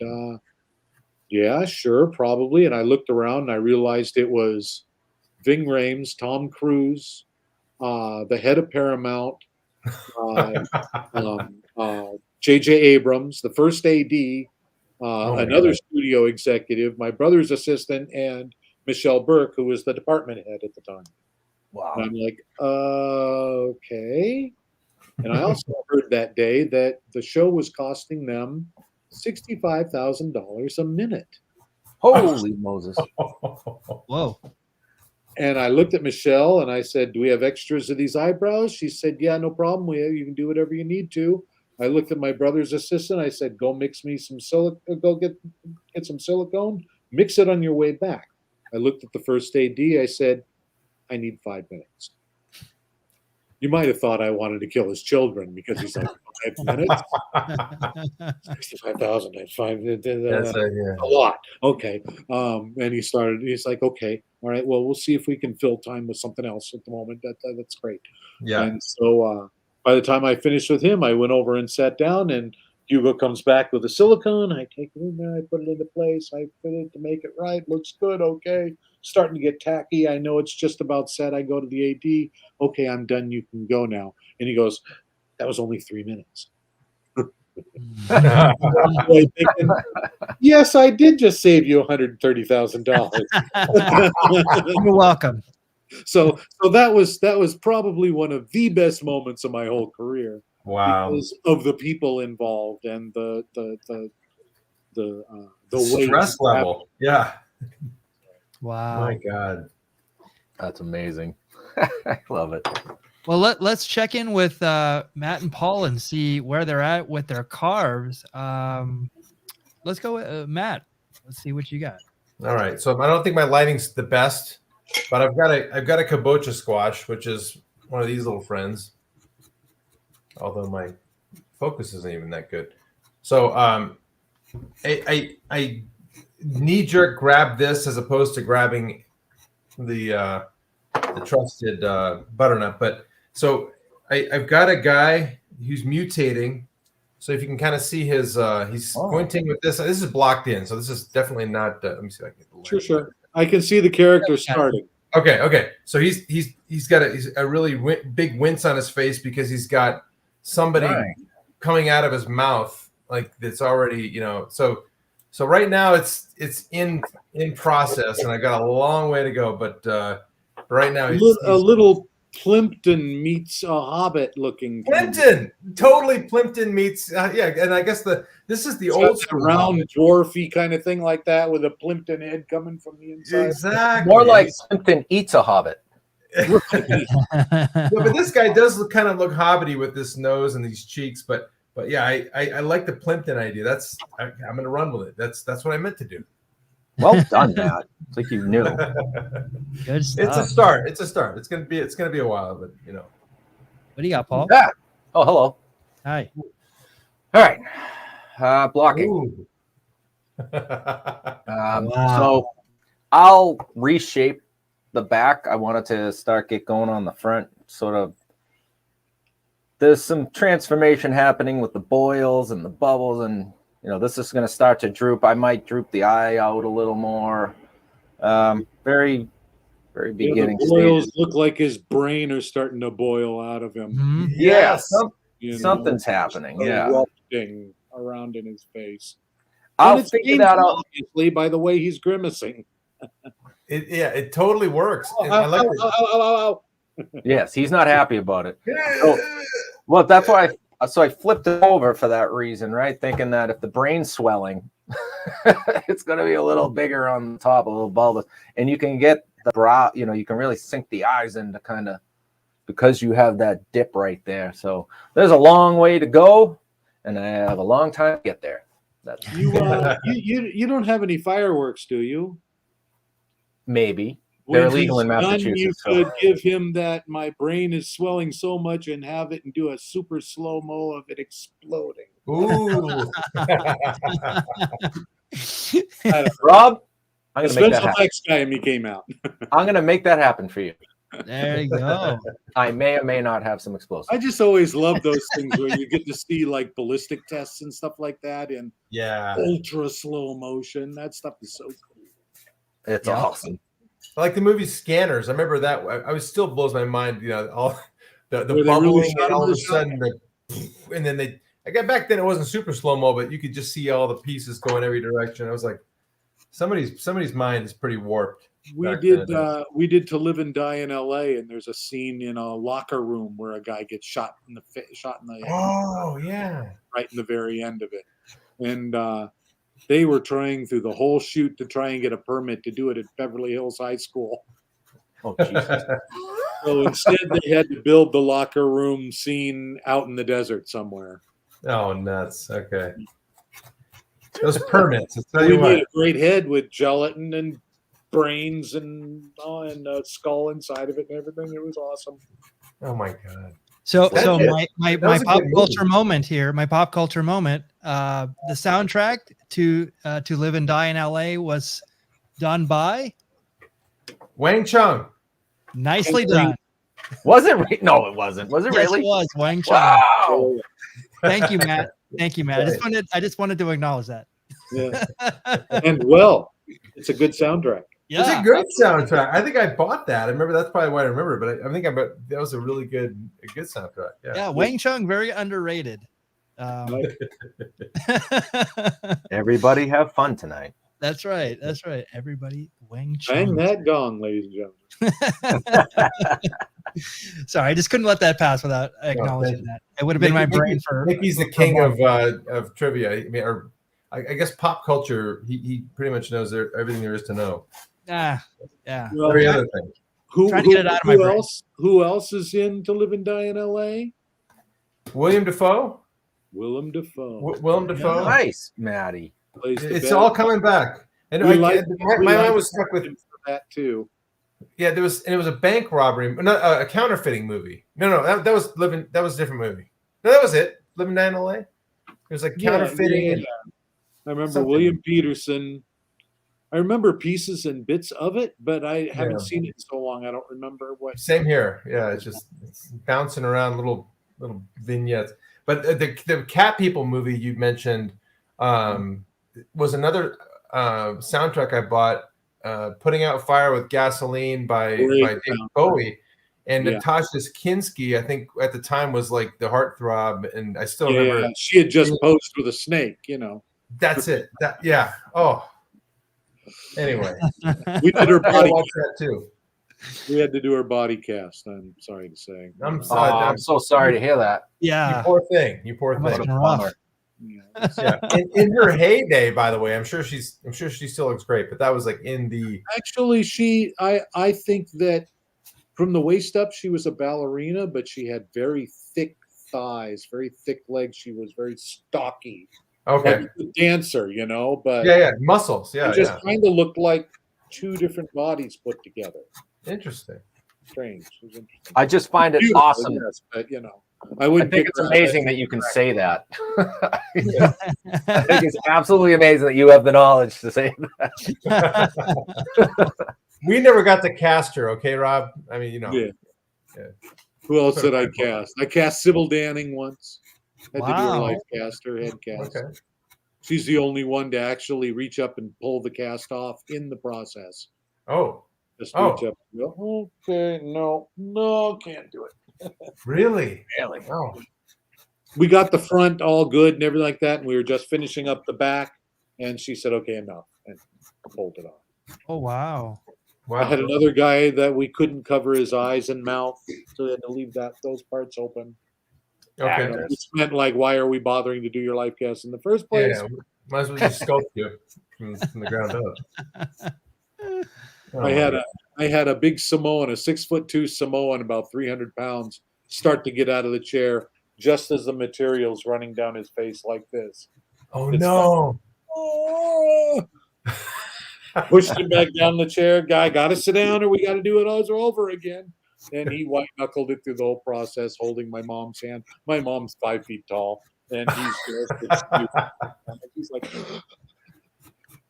yeah, sure, probably. And I looked around and I realized it was Ving Rhames, Tom Cruise, the head of Paramount, J.J. Abrams, the first AD, another studio executive, my brother's assistant, and Michelle Burke, who was the department head at the time. Wow. And I'm like, okay. And I also heard that day that the show was costing them $65,000 a minute. Holy Moses. Whoa. And I looked at Michelle and I said, "Do we have extras of these eyebrows?" She said, "Yeah, no problem. You can do whatever you need to." I looked at my brother's assistant. I said, "Go mix me some go get some silicone. Mix it on your way back." I looked at the first AD. I said, "I need 5 minutes." You might have thought I wanted to kill his children because he's like, 5 minutes, 65,000. That's a lot. Okay. And he's like, "Okay, all right. Well, we'll see if we can fill time with something else at the moment. That's great." Yeah. And so by the time I finished with him, I went over and sat down, and Hugo comes back with a silicone. I take it in there, I put it into place, I fit it to make it right. Looks good. Okay. Starting to get tacky. I know it's just about set. I go to the AD. "Okay, I'm done. You can go now." And he goes, "That was only 3 minutes." Thinking, yes, I did just save you $130,000. You're welcome. So that was probably one of the best moments of my whole career. Wow. Because of the people involved and the way stress level. Yeah. Wow. My God. That's amazing. I love it. Well, let's check in with Matt and Paul and see where they're at with their carves. Let's go with Matt. Let's see what you got. All right. So I don't think my lighting's the best, but I've got a kabocha squash, which is one of these little friends. Although my focus isn't even that good. So I knee-jerk grab this as opposed to grabbing the trusted butternut. But so I've got a guy who's mutating. So if you can kind of see his, he's pointing with this. This is blocked in, so this is definitely not. Let me see if I can get the light. Sure. I can see the character starting. Okay. So he's got a really big wince on his face because he's got somebody coming out of his mouth like that's already, So right now it's in process, and I got a long way to go. But right now a little Plimpton meets a Hobbit looking. Plimpton, totally Plimpton meets and I guess this is the old school round dwarfy kind of thing like that with a Plimpton head coming from the inside. Exactly. More like Plimpton eats a hobbit. But this guy does kind of look hobbity with this nose and these cheeks, but yeah, I like the Plimpton idea. I'm going to run with it. That's what I meant to do. Well done, Matt. It's like you knew. Good stuff. It's a start. It's gonna be a while, but What do you got, Paul? Yeah. Oh, hello. Hi. All right. Blocking. So I'll reshape the back. I wanted to get going on the front. Sort of. There's some transformation happening with the boils and the bubbles, and this is going to start to droop. I might droop the eye out a little more. Very, very beginning the boils stages. look like his brain are starting to boil out of him. Mm-hmm. Yeah, something's happening. Yeah, erupting around in his face. I'll figure that out. Obviously, by the way he's grimacing. It totally works. Yes, he's not happy about it. So, well, that's why. So I flipped it over for that reason, right? Thinking that if the brain's swelling, it's going to be a little bigger on the top, a little bulbous, and you can get the brow. You can really sink the eyes into kind of because you have that dip right there. So there's a long way to go, and I have a long time to get there. That's you don't have any fireworks, do you? Maybe. They're illegal in Massachusetts. You could give him that my brain is swelling so much and have it and do a super slow-mo of it exploding. Ooh. Rob, I'm going to make that happen. Next time he came out. I'm going to make that happen for you. There you go. I may or may not have some explosives. I just always love those things where you get to see like ballistic tests and stuff like that in ultra slow motion. That stuff is so cool. It's awesome. I like the movie Scanners. I remember that. I was still blows my mind. All the bubbling really and all of a sudden and then I got back then it wasn't super slow mo, but you could just see all the pieces going every direction. I was like, somebody's mind is pretty warped. We did To Live and Die in L.A. and there's a scene in a locker room where a guy gets shot in the right in the very end of it, and they were trying through the whole shoot to try and get a permit to do it at Beverly Hills High School. Oh, Jesus. So instead, they had to build the locker room scene out in the desert somewhere. Oh, nuts. Okay. Those permits. I'll tell We you made what. a great head with gelatin and brains and a skull inside of it and everything. It was awesome. Oh my God. So That my was a pop good culture movie. moment here, my pop culture moment, the soundtrack to Live and Die in LA was done by Wang Chung. nicely done. Was it? No, it wasn't. Was it Yes, really? it was Wang Chung. Wow. Thank you, Matt. Thank you, Matt. I just wanted to acknowledge that. Yeah. And well, it's a good soundtrack. It's a Yeah. great soundtrack. I think I bought that. I remember that's probably why I remember. But I think that was a really good soundtrack. Yeah, Wang Chung, very underrated. Everybody have fun tonight. That's right. That's right. Everybody, Wang Bang Chung. that gong, ladies and gentlemen. Sorry, I just couldn't let that pass without acknowledging that. It would have been my brain for. Mickey's the king of trivia. I mean, or I guess pop culture. He pretty much knows everything there is to know. Yeah. Well, Every other thing. Trying to get it out of my brain. Who else is in To Live and Die in L.A.? William Dafoe. Willem Dafoe. Willem Dafoe. Nice, Maddie. Plays the It's bad all guy. coming back. And We my we mind like was stuck with that too. yeah. It was a bank robbery, a counterfeiting movie. No, that was living. That was a different movie. No, that was it. Living Down in L.A. It was like counterfeiting. Yeah. I remember Something. William Peterson. I remember pieces and bits of it, but I haven't seen it in so long. I don't remember what. Same here. Yeah, it's bouncing around little vignettes. But the Cat People movie you mentioned was another soundtrack I bought. Putting Out Fire with Gasoline by David Bowie. And Natasha Kinski, I think at the time was like the heartthrob, and I still remember she had just posed with a snake, That's it. Oh. Anyway, we did her body. Watch that too. We had to do her body cast. I'm sorry to say. I'm so sorry to hear that. Yeah. You poor thing. You poor Must thing. have been rough. Yeah. In her heyday, by the way, I'm sure she still looks great, but that was like in the. Actually, I think that from the waist up, she was a ballerina, but she had very thick thighs, very thick legs. She was very stocky. Okay. Like a dancer, but muscles. Yeah. it just kind of looked like two different bodies put together. Interesting. Strange. It was interesting. I just find it Beautiful, awesome. yes, but I think it's amazing that you can say that. I think it's absolutely amazing that you have the knowledge to say that. We never got to cast her, okay, Rob? I mean, Yeah. Who else did I cast? I cast Sybil Danning once. Had to do her life cast, her head cast. Okay. She's the only one to actually reach up and pull the cast off in the process. Oh. Just reach up and go, okay, no, can't do it. Really? Really? Oh. We got the front all good and everything like that, and we were just finishing up the back, and she said, okay, enough, and pulled it off. Oh, wow. I had another guy that we couldn't cover his eyes and mouth, so we had to leave those parts open. Okay. Which meant, like, why are we bothering to do your life cast in the first place? Yeah, might as well just sculpt you from the ground up. I had a big Samoan, a 6'2" Samoan, about 300 pounds, start to get out of the chair just as the material's running down his face like this. Oh, no. Pushed him back down the chair. Guy, got to sit down or we got to do it all over again. And he white knuckled it through the whole process, holding my mom's hand. My mom's 5 feet tall, and he's like,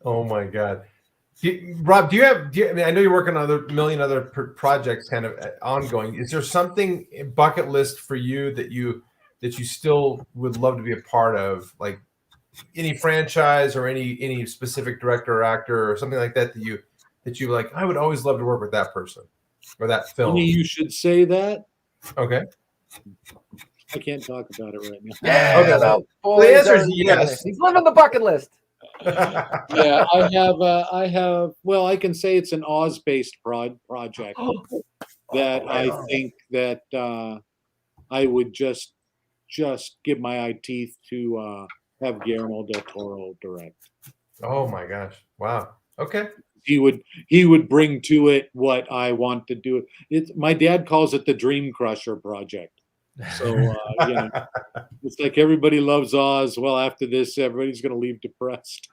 oh my God. Rob, do you I mean, I know you're working on a million other projects kind of ongoing. Is there something bucket list for you that you still would love to be a part of, like any franchise or any specific director or actor or something like that that you like, I would always love to work with that person or that film? you should say that. Okay. I can't talk about it right now. Yeah. Okay. The answer is yes. He's living the bucket list. Yeah, I have. Well, I can say it's an Oz-based project that I think that I would just give my eye teeth to have Guillermo del Toro direct. Oh my gosh! Wow. Okay. He would bring to it what I want to do. My dad calls it the Dream Crusher project. So it's like everybody loves Oz. Well, after this, everybody's going to leave depressed.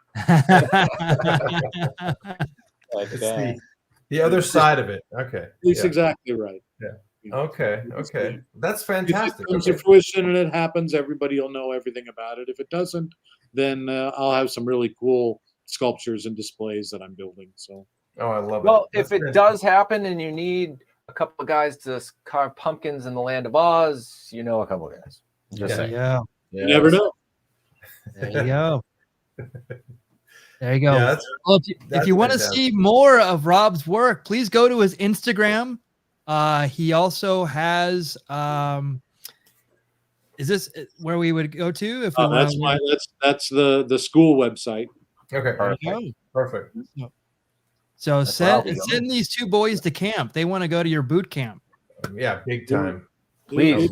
It's the other side of it. Okay. It's exactly right. Yeah. Okay. Okay. That's fantastic. If it comes to fruition and it happens, everybody will know everything about it. If it doesn't, then I'll have some really cool sculptures and displays that I'm building. So. Oh, I love it. Well, if it does happen and you need a couple of guys to carve pumpkins in the land of Oz, you know a couple of guys. Just saying. Yeah. You never know. There you go. There you go. Yeah, well, if you want to see more of Rob's work, please go to his Instagram. He also has is this where we would go to if we that's the school website. Okay. Perfect. So send these two boys to camp. They want to go to your boot camp. Yeah, big time. Please.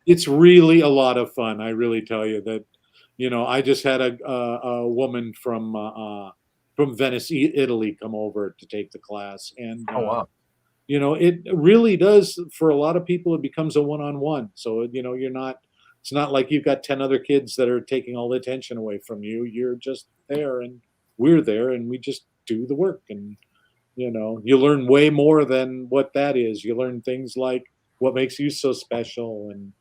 It's really a lot of fun. I really tell you that. I just had a woman from Venice, Italy, come over to take the class, and oh wow. It really does, for a lot of people, it becomes a one-on-one. So, it's not like you've got 10 other kids that are taking all the attention away from you. You're just there and we're there and we just do the work. And, you learn way more than what that is. You learn things like what makes you so special and,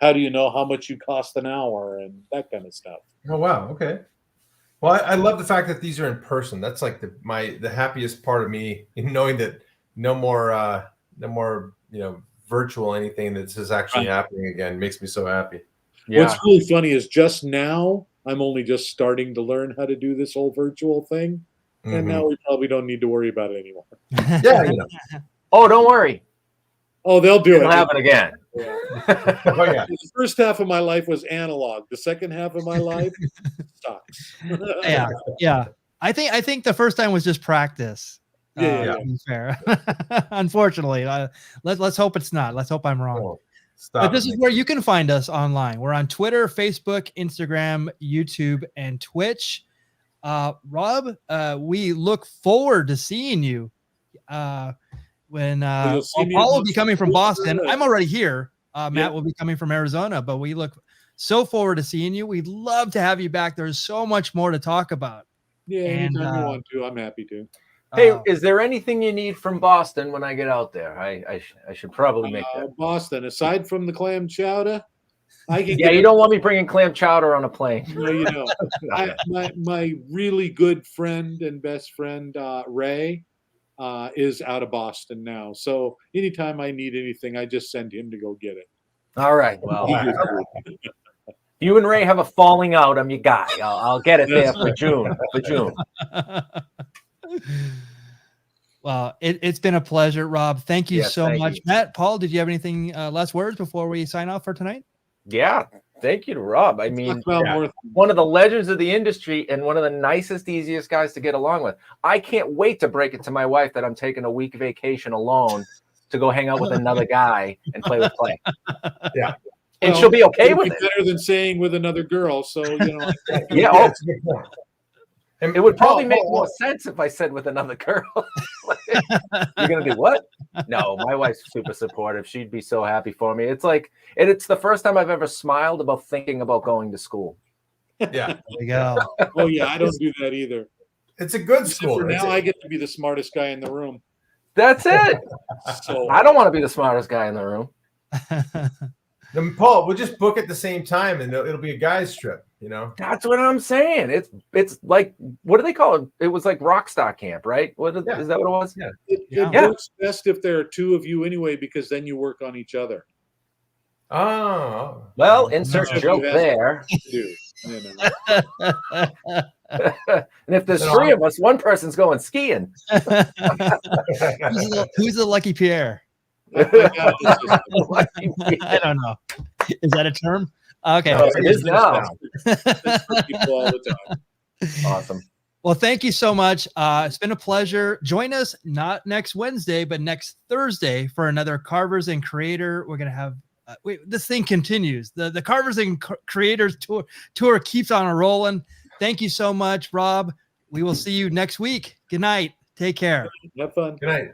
how do you know how much you cost an hour and that kind of stuff. Oh, wow. Okay. Well, I love the fact that these are in person. That's like the happiest part of me in knowing that no more, virtual anything that's just actually happening again makes me so happy. Yeah. What's really funny is just now I'm only just starting to learn how to do this whole virtual thing, and now we probably don't need to worry about it anymore. Yeah. Oh, don't worry. Oh, they'll do it. It'll happen again. Yeah. Oh, yeah. The first half of my life was analog. The second half of my life sucks. Yeah. I think the first time was just practice. Yeah. To be fair. Unfortunately, let's hope it's not. Let's hope I'm wrong. Oh, but this is where you can find us online. We're on Twitter, Facebook, Instagram, YouTube, and Twitch. Rob, we look forward to seeing you. When Paul will be coming from Boston. I'm already here. Matt will be coming from Arizona, but we look so forward to seeing you. We'd love to have you back. There's so much more to talk about. Yeah, anytime you want to, I'm happy to. Hey, is there anything you need from Boston when I get out there? I should probably make that. Boston, aside from the clam chowder, I can. Yeah, you don't want me bringing clam chowder on a plane. No, you don't. My really good friend and best friend Ray is out of Boston now. So anytime I need anything, I just send him to go get it. All right. Well, you and Ray have a falling out. I'm your guy. I'll get it there for June. Well, it's been a pleasure, Rob. Thank you so much. Matt, Paul, did you have anything last words before we sign off for tonight? Yeah. Thank you to Rob. I mean, one of the legends of the industry and one of the nicest, easiest guys to get along with. I can't wait to break it to my wife that I'm taking a week vacation alone to go hang out with another guy and play with clay. Yeah. And she'll be okay with it. Better than saying with another girl. So, yeah. Oh, it would probably make more sense if I said with another girl. You're going to do what? No, my wife's super supportive. She'd be so happy for me. It's like, it's the first time I've ever smiled about thinking about going to school. Yeah. There you go. Oh, yeah, I don't do that either. It's a good school. For now, I get to be the smartest guy in the room. That's it. So I don't want to be the smartest guy in the room. Then Paul, we'll just book at the same time, and it'll be a guy's trip. That's what I'm saying. It's like, what do they call it? It was like Rockstar Camp, right? Is that what it was? Yeah. It works best if there are two of you anyway, because then you work on each other. Oh. Well, insert joke there. And if there's three of us, one person's going skiing. Who's the lucky Pierre? I don't know. Is that a term? Okay. It is now. People all the time. Awesome. Well, thank you so much. It's been a pleasure. Join us not next Wednesday, but next Thursday for another Carvers and Creator. We're going to have this thing continues. The Carvers and Creators tour keeps on rolling. Thank you so much, Rob. We will see you next week. Good night. Take care. Have fun. Good night.